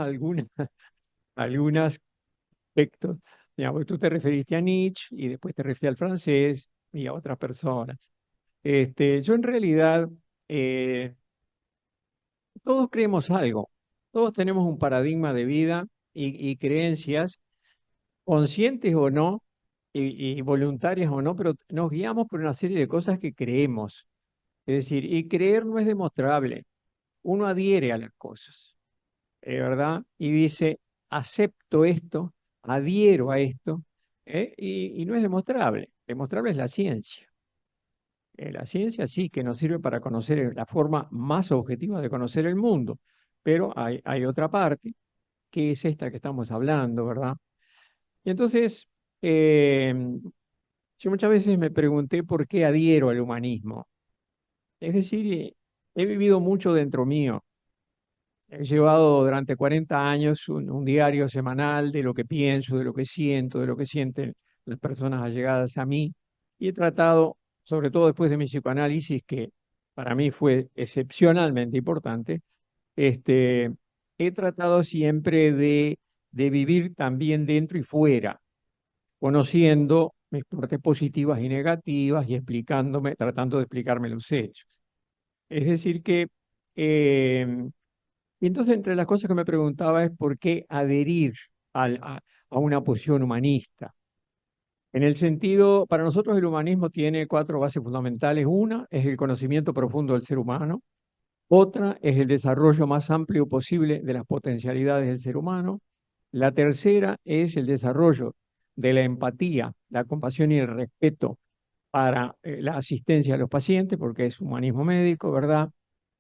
algunos aspectos, digamos, tú te referiste a Nietzsche y después te referiste al francés y a otras personas. Yo en realidad, eh, todos creemos algo, todos tenemos un paradigma de vida y creencias conscientes o no, y voluntarias o no, pero nos guiamos por una serie de cosas que creemos. Es decir, y creer no es demostrable. Uno adhiere a las cosas, ¿verdad? Y dice, acepto esto, adhiero a esto, y no es demostrable. Demostrable es la ciencia. La ciencia sí que nos sirve para conocer la forma más objetiva de conocer el mundo, pero hay otra parte, que es esta que estamos hablando, ¿verdad? Y entonces, eh, yo muchas veces me pregunté por qué adhiero al humanismo. Es decir, he vivido mucho dentro mío. He llevado durante 40 años un diario semanal de lo que pienso, de lo que siento, de lo que sienten las personas allegadas a mí. Y he tratado, sobre todo después de mi psicoanálisis, que para mí fue excepcionalmente importante, he tratado siempre de vivir también dentro y fuera, conociendo mis partes positivas y negativas y explicándome, tratando de explicarme los hechos. Es decir que, y entonces entre las cosas que me preguntaba es por qué adherir a una posición humanista. En el sentido, para nosotros el humanismo tiene cuatro bases fundamentales. Una es el conocimiento profundo del ser humano. Otra es el desarrollo más amplio posible de las potencialidades del ser humano. La tercera es el desarrollo de la empatía, la compasión y el respeto para la asistencia a los pacientes, porque es humanismo médico, ¿verdad?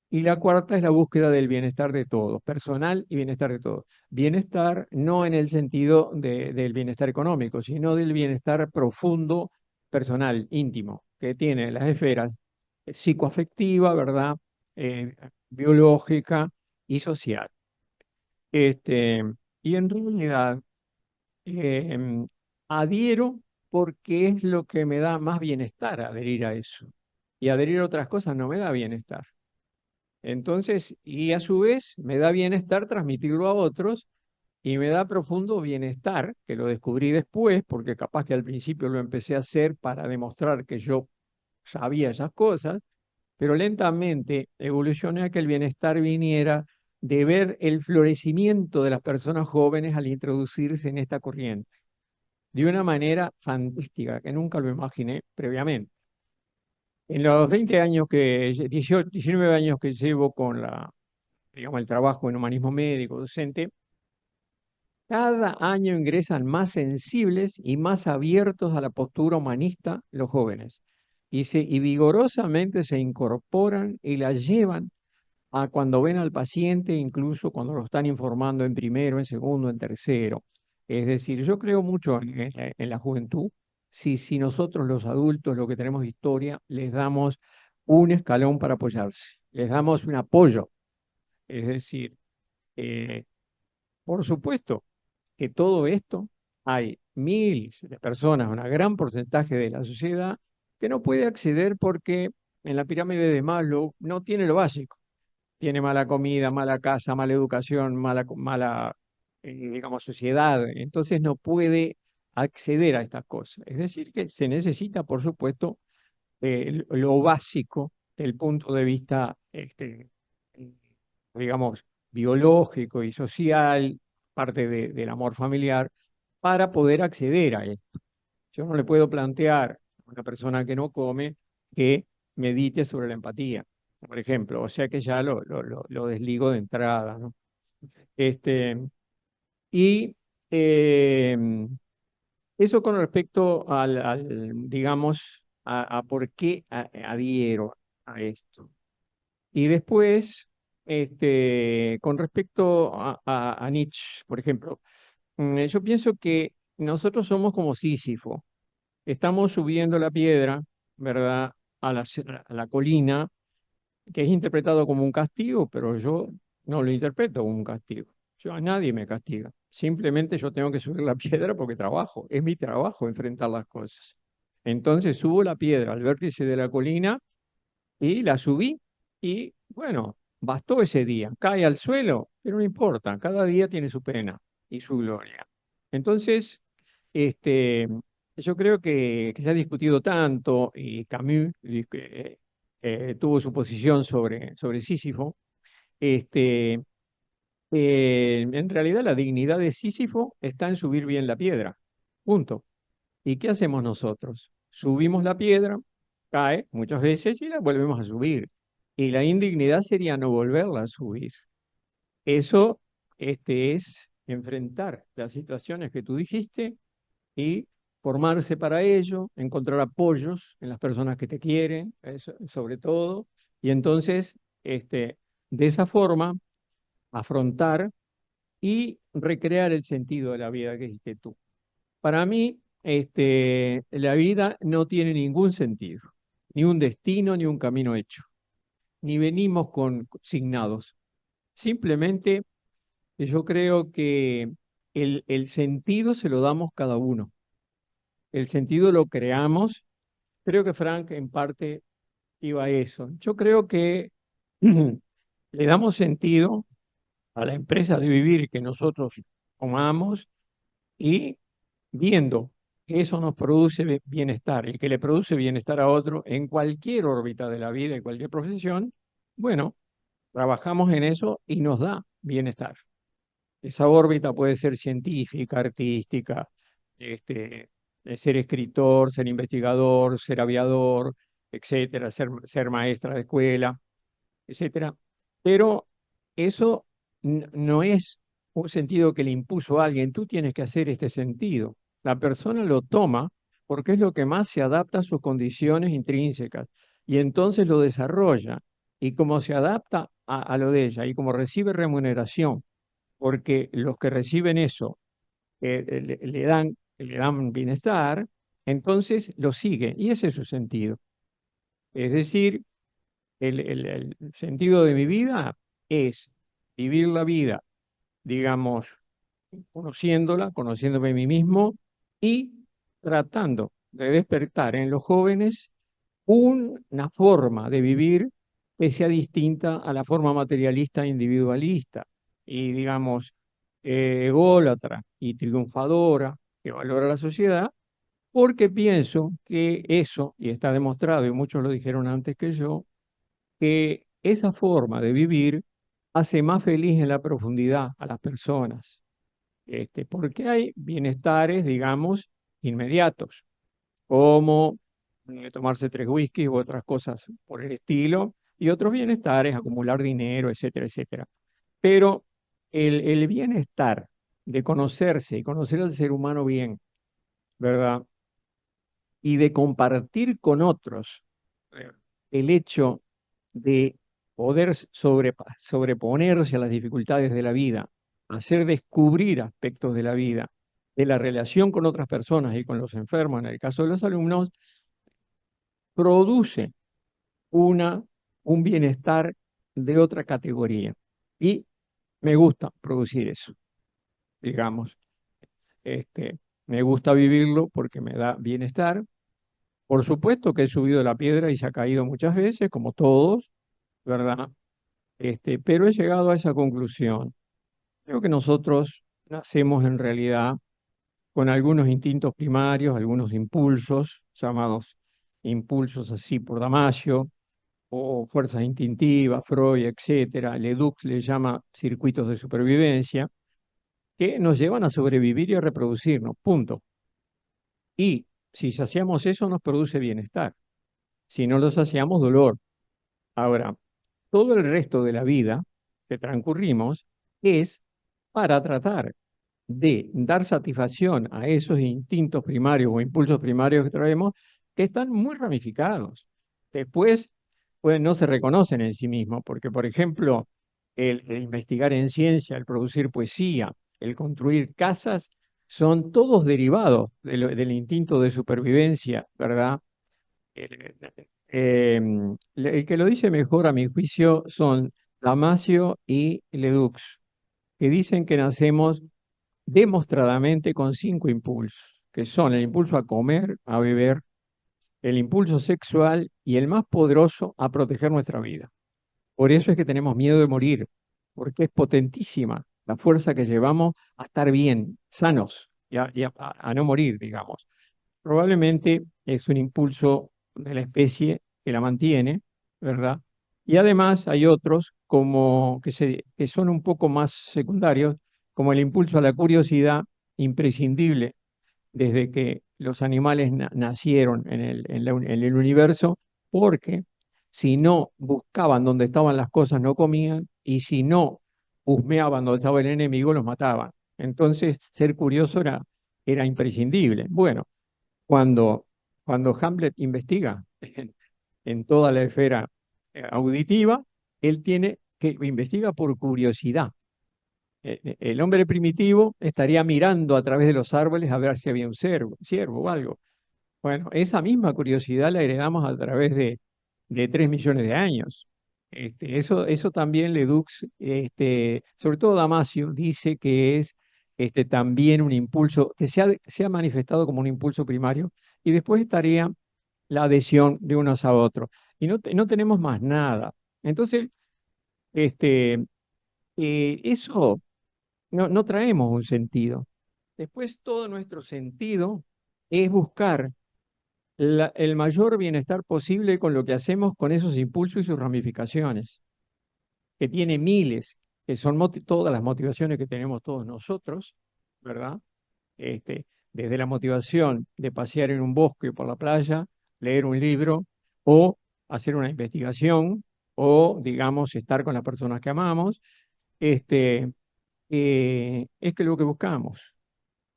Y la cuarta es la búsqueda del bienestar de todos, personal y bienestar de todos. Bienestar no en el sentido del bienestar económico, sino del bienestar profundo, personal, íntimo, que tiene las esferas psicoafectiva, ¿verdad? Eh, biológica y social. Este, y en realidad, eh, adhiero porque es lo que me da más bienestar adherir a eso. Y adherir a otras cosas no me da bienestar. Entonces, y a su vez me da bienestar transmitirlo a otros y me da profundo bienestar, que lo descubrí después, porque capaz que al principio lo empecé a hacer para demostrar que yo sabía esas cosas, pero lentamente evolucioné a que el bienestar viniera de ver el florecimiento de las personas jóvenes al introducirse en esta corriente, de una manera fantástica, que nunca lo imaginé previamente. En los 20 años 18, 19 años que llevo con digamos, el trabajo en humanismo médico, docente, cada año ingresan más sensibles y más abiertos a la postura humanista los jóvenes y vigorosamente se incorporan y la llevan a cuando ven al paciente, incluso cuando lo están informando en primero, en segundo, en tercero. Es decir, yo creo mucho en la juventud. Si nosotros los adultos, los que tenemos historia, les damos un escalón para apoyarse, les damos un apoyo. Es decir, eh, por supuesto que todo esto hay miles de personas, un gran porcentaje de la sociedad que no puede acceder porque en la pirámide de Maslow no tiene lo básico. Tiene mala comida, mala casa, mala educación, digamos, sociedad. Entonces no puede acceder a estas cosas. Es decir, que se necesita, por supuesto, lo básico del punto de vista, eh, digamos, biológico y social, parte del amor familiar, para poder acceder a esto. Yo no le puedo plantear a una persona que no come que medite sobre la empatía, por ejemplo, o sea que ya lo desligo de entrada, ¿no? Este, y eh, eso con respecto digamos, a por qué adhiero a esto. Y después, con respecto a Nietzsche, por ejemplo, yo pienso que nosotros somos como Sísifo. Estamos subiendo la piedra ¿verdad? A la colina, que es interpretado como un castigo, pero yo no lo interpreto como un castigo. Yo a nadie me castiga. Simplemente yo tengo que subir la piedra porque trabajo. Es mi trabajo enfrentar las cosas. Entonces subo la piedra al vértice de la colina y la subí y bueno, bastó ese día. Cae al suelo, pero no importa. Cada día tiene su pena y su gloria. Entonces, este, yo creo que se ha discutido tanto y Camus tuvo su posición sobre Sísifo. Este, en realidad la dignidad de Sísifo está en subir bien la piedra. Punto. ¿Y qué hacemos nosotros? Subimos la piedra, cae muchas veces y la volvemos a subir. Y la indignidad sería no volverla a subir. Eso es enfrentar las situaciones que tú dijiste y formarse para ello, encontrar apoyos en las personas que te quieren, sobre todo, y entonces, de esa forma, afrontar y recrear el sentido de la vida que dijiste tú. Para mí, la vida no tiene ningún sentido, ni un destino, ni un camino hecho, ni venimos consignados. Simplemente yo creo que el sentido se lo damos cada uno. El sentido lo creamos. Creo que Frank en parte iba a eso. Yo creo que le damos sentido a la empresa de vivir que nosotros tomamos y viendo que eso nos produce bienestar y que le produce bienestar a otro en cualquier órbita de la vida, en cualquier profesión, bueno, trabajamos en eso y nos da bienestar. Esa órbita puede ser científica, artística, ser escritor, ser investigador, ser aviador, etcétera, ser maestra de escuela, etcétera. Pero eso no es un sentido que le impuso a alguien. Tú tienes que hacer este sentido. La persona lo toma porque es lo que más se adapta a sus condiciones intrínsecas y entonces lo desarrolla. Y como se adapta a lo de ella y como recibe remuneración, porque los que reciben eso le dan bienestar, entonces lo sigue y ese es su sentido. Es decir, el sentido de mi vida es vivir la vida, digamos, conociéndola, conociéndome a mí mismo y tratando de despertar en los jóvenes una forma de vivir que sea distinta a la forma materialista e individualista y, digamos, ególatra y triunfadora que valora la sociedad, porque pienso que eso, y está demostrado, y muchos lo dijeron antes que yo, que esa forma de vivir hace más feliz en la profundidad a las personas, porque hay bienestares, digamos, inmediatos, como tomarse 3 whiskies u otras cosas por el estilo, y otros bienestares, acumular dinero, etcétera, etcétera. Pero el bienestar de conocerse y conocer al ser humano bien, ¿verdad? Y de compartir con otros el hecho de poder sobreponerse a las dificultades de la vida, hacer descubrir aspectos de la vida, de la relación con otras personas y con los enfermos, en el caso de los alumnos, produce una, un bienestar de otra categoría. Y me gusta producir eso, digamos. Me gusta vivirlo porque me da bienestar. Por supuesto que he subido la piedra y se ha caído muchas veces, como todos, ¿verdad? Pero he llegado a esa conclusión. Creo que nosotros nacemos en realidad con algunos instintos primarios, algunos impulsos, llamados impulsos así por Damasio, o fuerzas instintivas, Freud, etcétera. Leduc le llama circuitos de supervivencia, que nos llevan a sobrevivir y a reproducirnos, punto. Y si saciamos eso, nos produce bienestar. Si no lo saciamos, dolor. Ahora, todo el resto de la vida que transcurrimos es para tratar de dar satisfacción a esos instintos primarios o impulsos primarios que traemos, que están muy ramificados. Después, pues, no se reconocen en sí mismos, porque, por ejemplo, el investigar en ciencia, el producir poesía, el construir casas, son todos derivados del instinto de supervivencia, ¿verdad? El que lo dice mejor, a mi juicio, son Damasio y Ledoux, que dicen que nacemos demostradamente con 5 impulsos, que son el impulso a comer, a beber, el impulso sexual y el más poderoso a proteger nuestra vida. Por eso es que tenemos miedo de morir, porque es potentísima la fuerza que llevamos a estar bien, sanos y a no morir, digamos. Probablemente es un impulso de la especie que la mantiene, ¿verdad? Y además hay otros como que son un poco más secundarios, como el impulso a la curiosidad, imprescindible desde que los animales nacieron en el universo, porque si no buscaban dónde estaban las cosas, no comían, y si no husmeaban dónde estaba el enemigo, los mataban. Entonces, ser curioso era imprescindible. Bueno, cuando, cuando Hamlet investiga en toda la esfera auditiva, él tiene que investiga por curiosidad. El hombre primitivo estaría mirando a través de los árboles a ver si había un ciervo o algo. Bueno, esa misma curiosidad la heredamos a través de 3 millones de años. Eso también Ledoux, sobre todo Damasio, dice que es también un impulso que se ha manifestado como un impulso primario y después estaría la adhesión de unos a otros. Y no tenemos más nada. Entonces, este, eso no traemos un sentido. Después, todo nuestro sentido es buscar el mayor bienestar posible con lo que hacemos con esos impulsos y sus ramificaciones, que tiene miles, que son todas las motivaciones que tenemos todos nosotros, ¿verdad? Desde la motivación de pasear en un bosque o por la playa, leer un libro o hacer una investigación o, digamos, estar con las personas que amamos, este, es que lo que buscamos.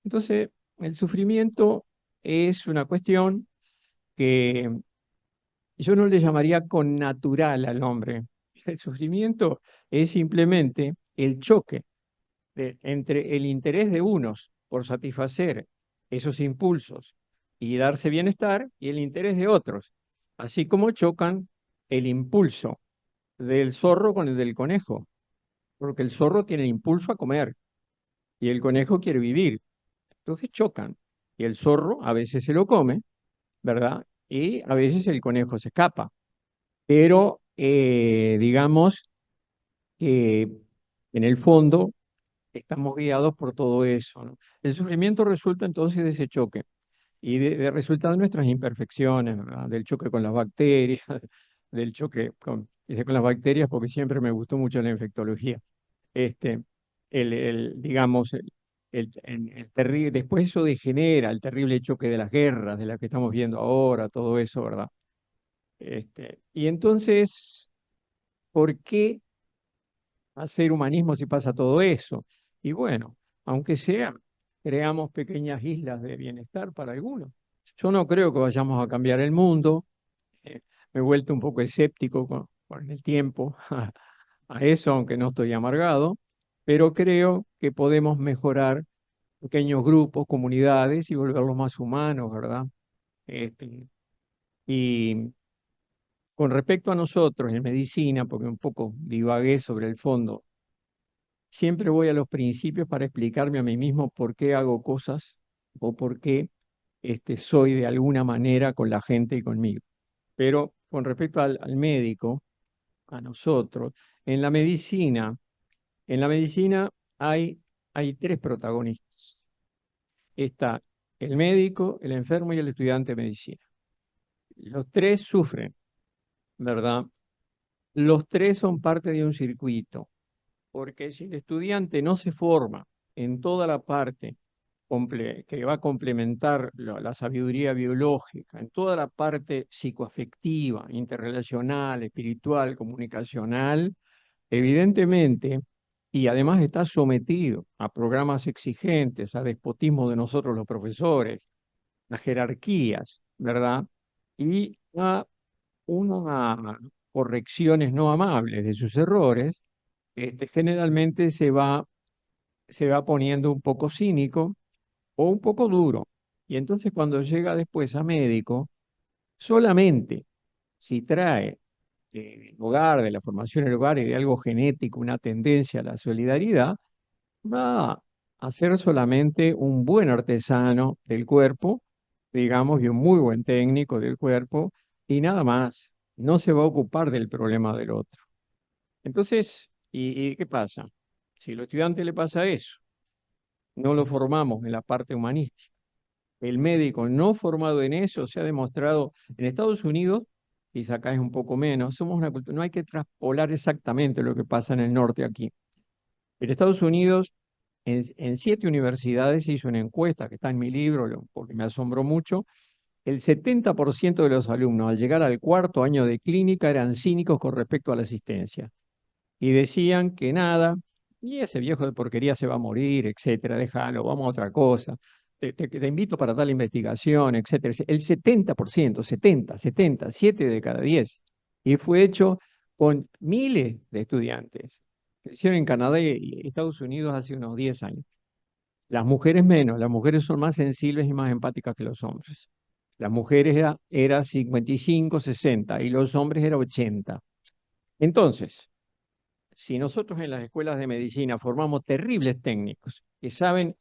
Entonces, el sufrimiento es una cuestión que yo no le llamaría connatural al hombre. El sufrimiento es simplemente el choque entre el interés de unos por satisfacer esos impulsos y darse bienestar y el interés de otros, así como chocan el impulso del zorro con el del conejo, porque el zorro tiene impulso a comer y el conejo quiere vivir. Entonces chocan y el zorro a veces se lo come, ¿verdad? Y a veces el conejo se escapa. Pero digamos que en el fondo estamos guiados por todo eso, ¿no? El sufrimiento resulta entonces de ese choque y resulta de nuestras imperfecciones, ¿verdad? Del choque con las bacterias, del choque con las bacterias, porque siempre me gustó mucho la infectología. Este, digamos, terrible, después eso degenera, el terrible choque de las guerras, de las que estamos viendo ahora, todo eso, ¿verdad? Y entonces, ¿por qué hacer humanismo si pasa todo eso? Y bueno, aunque sea, creamos pequeñas islas de bienestar para algunos. Yo no creo que vayamos a cambiar el mundo. Me he vuelto un poco escéptico con el tiempo a eso, aunque no estoy amargado, pero creo que podemos mejorar pequeños grupos, comunidades y volverlos más humanos, ¿verdad? Este, y con respecto a nosotros en medicina, porque un poco divagué sobre el fondo, siempre voy a los principios para explicarme a mí mismo por qué hago cosas o por qué soy de alguna manera con la gente y conmigo. Pero con respecto al médico, a nosotros, en la medicina, en la medicina hay 3 protagonistas. Está el médico, el enfermo y el estudiante de medicina. Los 3 sufren, ¿verdad? Los 3 son parte de un circuito, porque si el estudiante no se forma en toda la parte que va a complementar la sabiduría biológica, en toda la parte psicoafectiva, interrelacional, espiritual, comunicacional, evidentemente, y además está sometido a programas exigentes, a despotismo de nosotros los profesores, a jerarquías, ¿verdad? Y a unas correcciones no amables de sus errores, generalmente se va poniendo un poco cínico o un poco duro. Y entonces cuando llega después a médico, Solamente si trae del hogar, de la formación del hogar y de algo genético, una tendencia a la solidaridad, va a ser solamente un buen artesano del cuerpo, digamos, y un muy buen técnico del cuerpo, y nada más. No se va a ocupar del problema del otro. Entonces, ¿y qué pasa? Si al estudiante le pasa eso, no lo formamos en la parte humanística. El médico no formado en eso se ha demostrado en Estados Unidos, quizá acá es un poco menos, somos una cultura, no hay que traspolar exactamente lo que pasa en el norte aquí. En Estados Unidos, en 7 universidades se hizo una encuesta que está en mi libro, porque me asombró mucho. El 70% de los alumnos al llegar al cuarto año de clínica eran cínicos con respecto a la asistencia y decían que nada, y ese viejo de porquería se va a morir, etcétera, déjalo, vamos a otra cosa, te invito para tal investigación, etcétera. El 70%, 7 de cada 10, y fue hecho con miles de estudiantes. Se hicieron en Canadá y Estados Unidos hace unos 10 años. Las mujeres menos, las mujeres son más sensibles y más empáticas que los hombres. Las mujeres era 55, 60 y los hombres era 80. Entonces, si nosotros en las escuelas de medicina formamos terribles técnicos que saben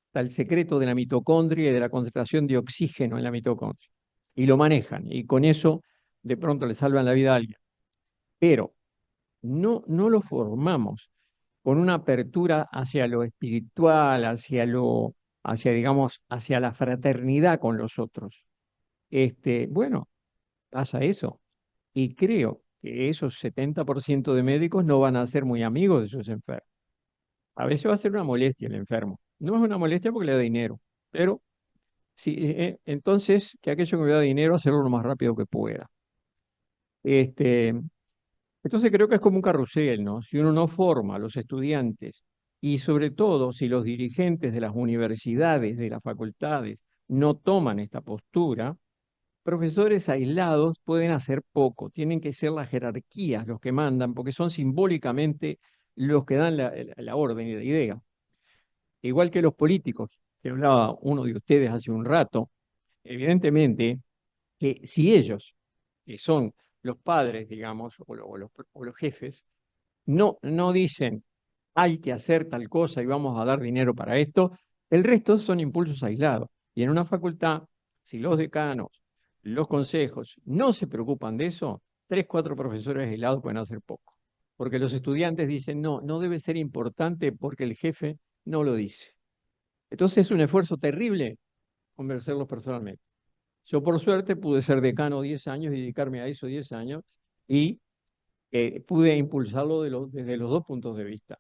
hasta el secreto de la mitocondria y de la concentración de oxígeno en la mitocondria, y lo manejan, y con eso de pronto le salvan la vida a alguien, pero no lo formamos con una apertura hacia lo espiritual, digamos, hacia la fraternidad con los otros. Bueno, pasa eso. Y creo que esos 70% de médicos no van a ser muy amigos de sus enfermos. A veces va a ser una molestia el enfermo. No es una molestia porque le da dinero, pero sí, entonces que aquello que me da dinero, hacerlo lo más rápido que pueda. Este, entonces creo que es como un carrusel, ¿no? Si uno no forma a los estudiantes y sobre todo si los dirigentes de las universidades, de las facultades, no toman esta postura, profesores aislados pueden hacer poco, tienen que ser las jerarquías los que mandan, porque son simbólicamente los que dan la orden y la idea. Igual que los políticos, que hablaba uno de ustedes hace un rato, evidentemente que si ellos, que son los padres, digamos, o los jefes, no dicen hay que hacer tal cosa y vamos a dar dinero para esto, el resto son impulsos aislados. Y en una facultad, si los decanos, los consejos no se preocupan de eso, 3, 4 profesores aislados pueden hacer poco. Porque los estudiantes dicen, no debe ser importante porque el jefe no lo dice. Entonces es un esfuerzo terrible convencerlos personalmente. Yo por suerte pude ser decano 10 años y dedicarme a eso 10 años y pude impulsarlo desde los dos puntos de vista.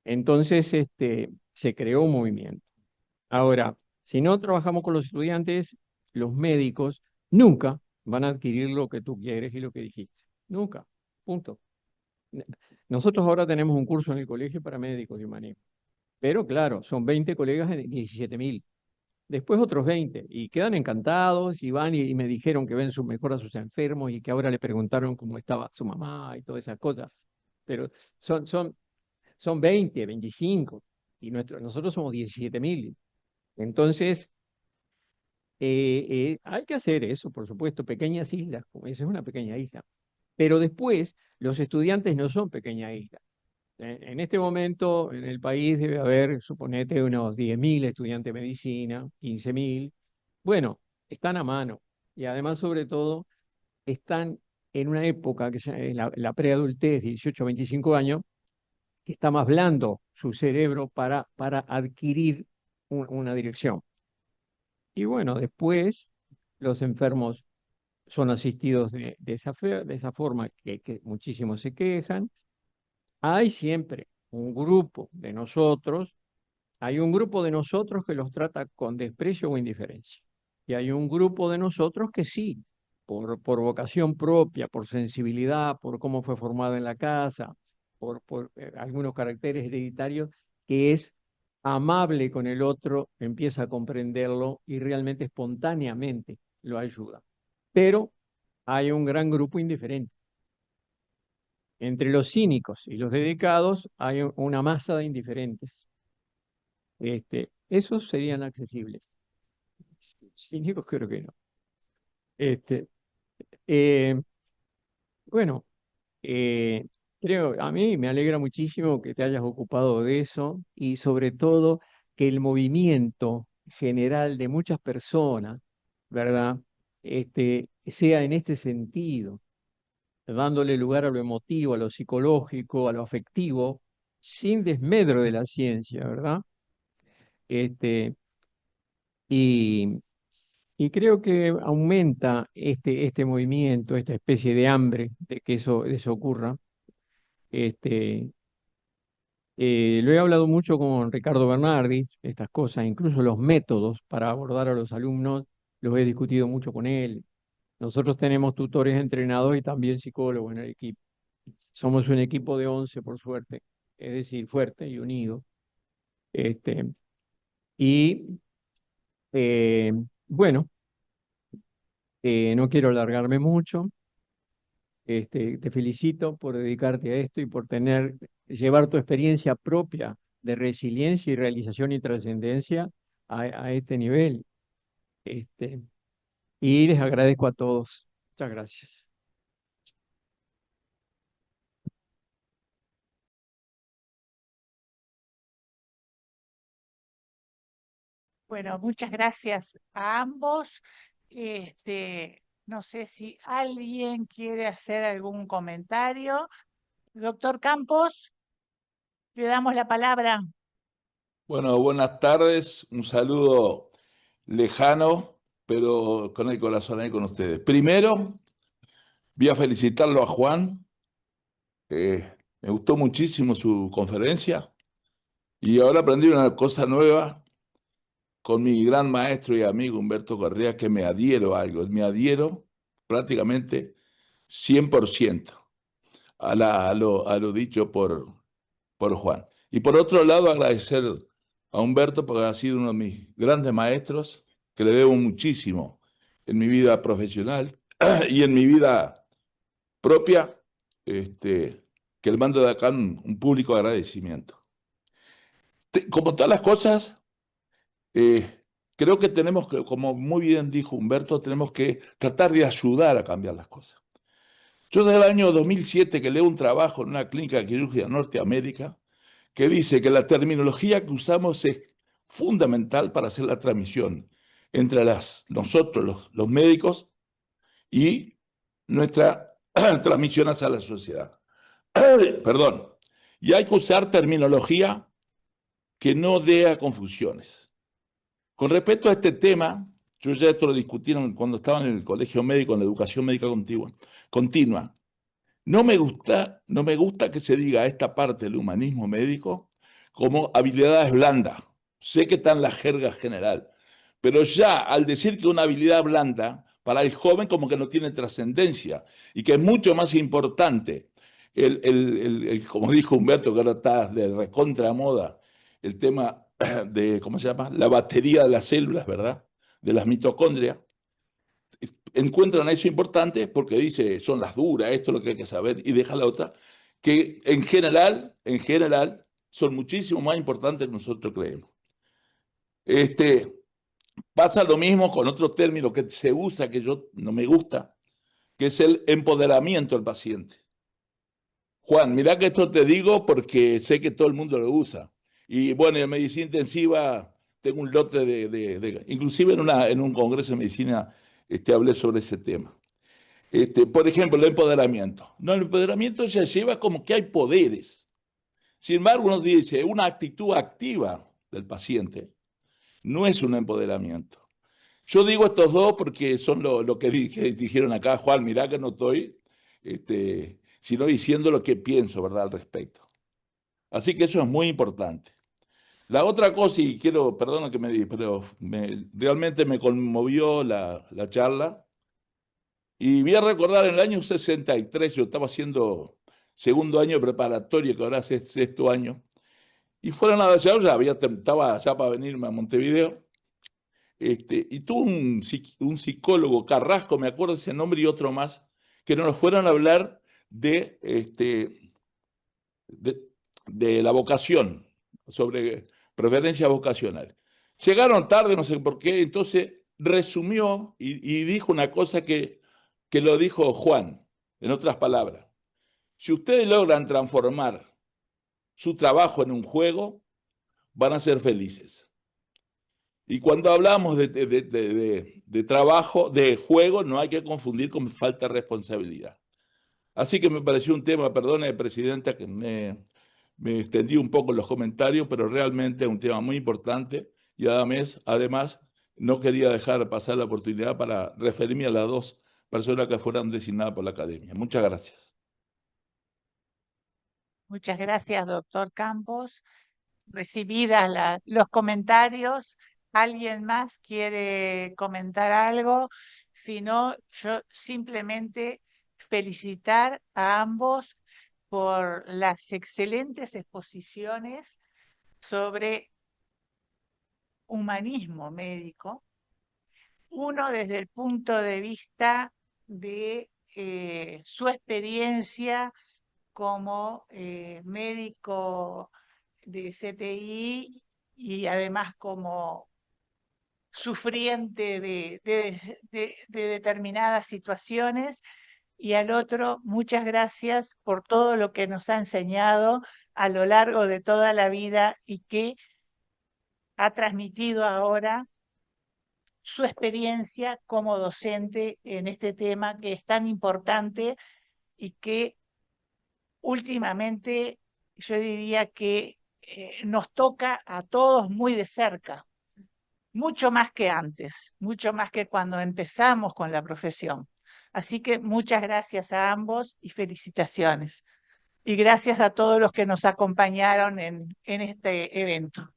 Entonces se creó un movimiento. Ahora, si no trabajamos con los estudiantes, los médicos nunca van a adquirir lo que tú quieres y lo que dijiste. Nunca. Punto. Nosotros ahora tenemos un curso en el colegio para médicos de humanismo. Pero claro, son 20 colegas de 17.000. Después otros 20 y quedan encantados y van y me dijeron que ven mejor a sus enfermos y que ahora le preguntaron cómo estaba su mamá y todas esas cosas. Pero son 20, 25 y nosotros somos 17.000. Entonces, hay que hacer eso, por supuesto, pequeñas islas, como esa es una pequeña isla. Pero después, los estudiantes no son pequeñas islas. En este momento, en el país debe haber, suponete, unos 10.000 estudiantes de medicina, 15.000. Bueno, están a mano. Y además, sobre todo, están en una época que es la preadultez, 18 a 25 años, que está más blando su cerebro para adquirir una dirección. Y bueno, después los enfermos son asistidos de esa forma que muchísimos se quejan. Hay siempre un grupo de nosotros, hay un grupo de nosotros que los trata con desprecio o indiferencia. Y hay un grupo de nosotros que sí, por vocación propia, por sensibilidad, por cómo fue formado en la casa, por algunos caracteres hereditarios, que es amable con el otro, empieza a comprenderlo y realmente espontáneamente lo ayuda. Pero hay un gran grupo indiferente. Entre los cínicos y los dedicados hay una masa de indiferentes. Esos serían accesibles. Cínicos creo que no. Este, eh, bueno, eh, creo, a mí me alegra muchísimo que te hayas ocupado de eso y sobre todo que el movimiento general de muchas personas, ¿verdad? Sea en este sentido, dándole lugar a lo emotivo, a lo psicológico, a lo afectivo, sin desmedro de la ciencia, ¿verdad? Este, y, y creo que aumenta este movimiento, esta especie de hambre de que eso ocurra. Este, lo he hablado mucho con Ricardo Bernardi, estas cosas, incluso los métodos para abordar a los alumnos, los he discutido mucho con él. Nosotros tenemos tutores entrenados y también psicólogos en el equipo. Somos un equipo de 11 por suerte, es decir, fuerte y unido. Este, y eh, bueno, no quiero alargarme mucho. Te felicito por dedicarte a esto y por llevar tu experiencia propia de resiliencia y realización y trascendencia a este nivel. Este, y les agradezco a todos. Muchas gracias. Bueno, muchas gracias a ambos. No sé si alguien quiere hacer algún comentario. Doctor Campos, le damos la palabra. Bueno, buenas tardes, un saludo lejano, pero con el corazón ahí con ustedes. Primero, voy a felicitarlo a Juan, me gustó muchísimo su conferencia y ahora aprendí una cosa nueva con mi gran maestro y amigo Humberto Correa, que me adhiero a algo, me adhiero prácticamente 100% a lo dicho por Juan. Y por otro lado, agradecer a Humberto porque ha sido uno de mis grandes maestros, que le debo muchísimo en mi vida profesional y en mi vida propia, que le mando de acá un público agradecimiento. Como todas las cosas, creo que tenemos que, como muy bien dijo Humberto, tenemos que tratar de ayudar a cambiar las cosas. Yo desde el año 2007 que leo un trabajo en una clínica de quirugía en Norteamérica, que dice que la terminología que usamos es fundamental para hacer la transmisión entre nosotros, los médicos, y nuestra transmisión hacia la sociedad. Perdón. Y hay que usar terminología que no dé a confusiones. Con respecto a este tema, yo ya esto lo discutieron cuando estaba en el colegio médico, en la educación médica continua. No me gusta que se diga esta parte del humanismo médico como habilidades blandas. Sé que está en la jerga general, pero ya al decir que una habilidad blanda para el joven como que no tiene trascendencia y que es mucho más importante como dijo Humberto, que ahora está de recontra moda, el tema de, ¿cómo se llama? La batería de las células, ¿verdad? De las mitocondrias. Encuentran eso importante porque dice, son las duras, esto es lo que hay que saber, y deja la otra, que en general, son muchísimo más importantes que nosotros creemos. Pasa lo mismo con otro término que se usa, que yo no me gusta, que es el empoderamiento del paciente. Juan, mirá que esto te digo porque sé que todo el mundo lo usa. Y bueno, en medicina intensiva tengo un lote inclusive en un congreso de medicina hablé sobre ese tema. Por ejemplo, el empoderamiento. No, el empoderamiento se lleva como que hay poderes. Sin embargo, uno dice, una actitud activa del paciente no es un empoderamiento. Yo digo estos dos porque son lo que dijeron acá, Juan, mirá que no estoy, sino diciendo lo que pienso, ¿verdad?, al respecto. Así que eso es muy importante. La otra cosa, y quiero, perdona que pero realmente me conmovió la charla. Y voy a recordar en el año 63, yo estaba haciendo segundo año de preparatoria, que ahora es sexto año, y fueron a estaba ya para venirme a Montevideo, y tuvo un psicólogo, Carrasco, me acuerdo ese nombre y otro más, que nos fueron a hablar de la vocación, sobre preferencia vocacional. Llegaron tarde, no sé por qué, entonces resumió y dijo una cosa que lo dijo Juan, en otras palabras. Si ustedes logran transformar su trabajo en un juego, van a ser felices. Y cuando hablamos de trabajo, de juego, no hay que confundir con falta de responsabilidad. Así que me pareció un tema, perdone, Presidenta, que me extendí un poco en los comentarios, pero realmente es un tema muy importante y además no quería dejar pasar la oportunidad para referirme a las dos personas que fueron designadas por la Academia. Muchas gracias. Muchas gracias, doctor Campos. Recibidas los comentarios, ¿alguien más quiere comentar algo? Si no, yo simplemente felicitar a ambos por las excelentes exposiciones sobre humanismo médico. Uno desde el punto de vista de su experiencia como médico de CTI y además como sufriente de determinadas situaciones, y al otro, muchas gracias por todo lo que nos ha enseñado a lo largo de toda la vida y que ha transmitido ahora su experiencia como docente en este tema que es tan importante y que últimamente yo diría que nos toca a todos muy de cerca, mucho más que antes, mucho más que cuando empezamos con la profesión. Así que muchas gracias a ambos y felicitaciones. Y gracias a todos los que nos acompañaron en este evento.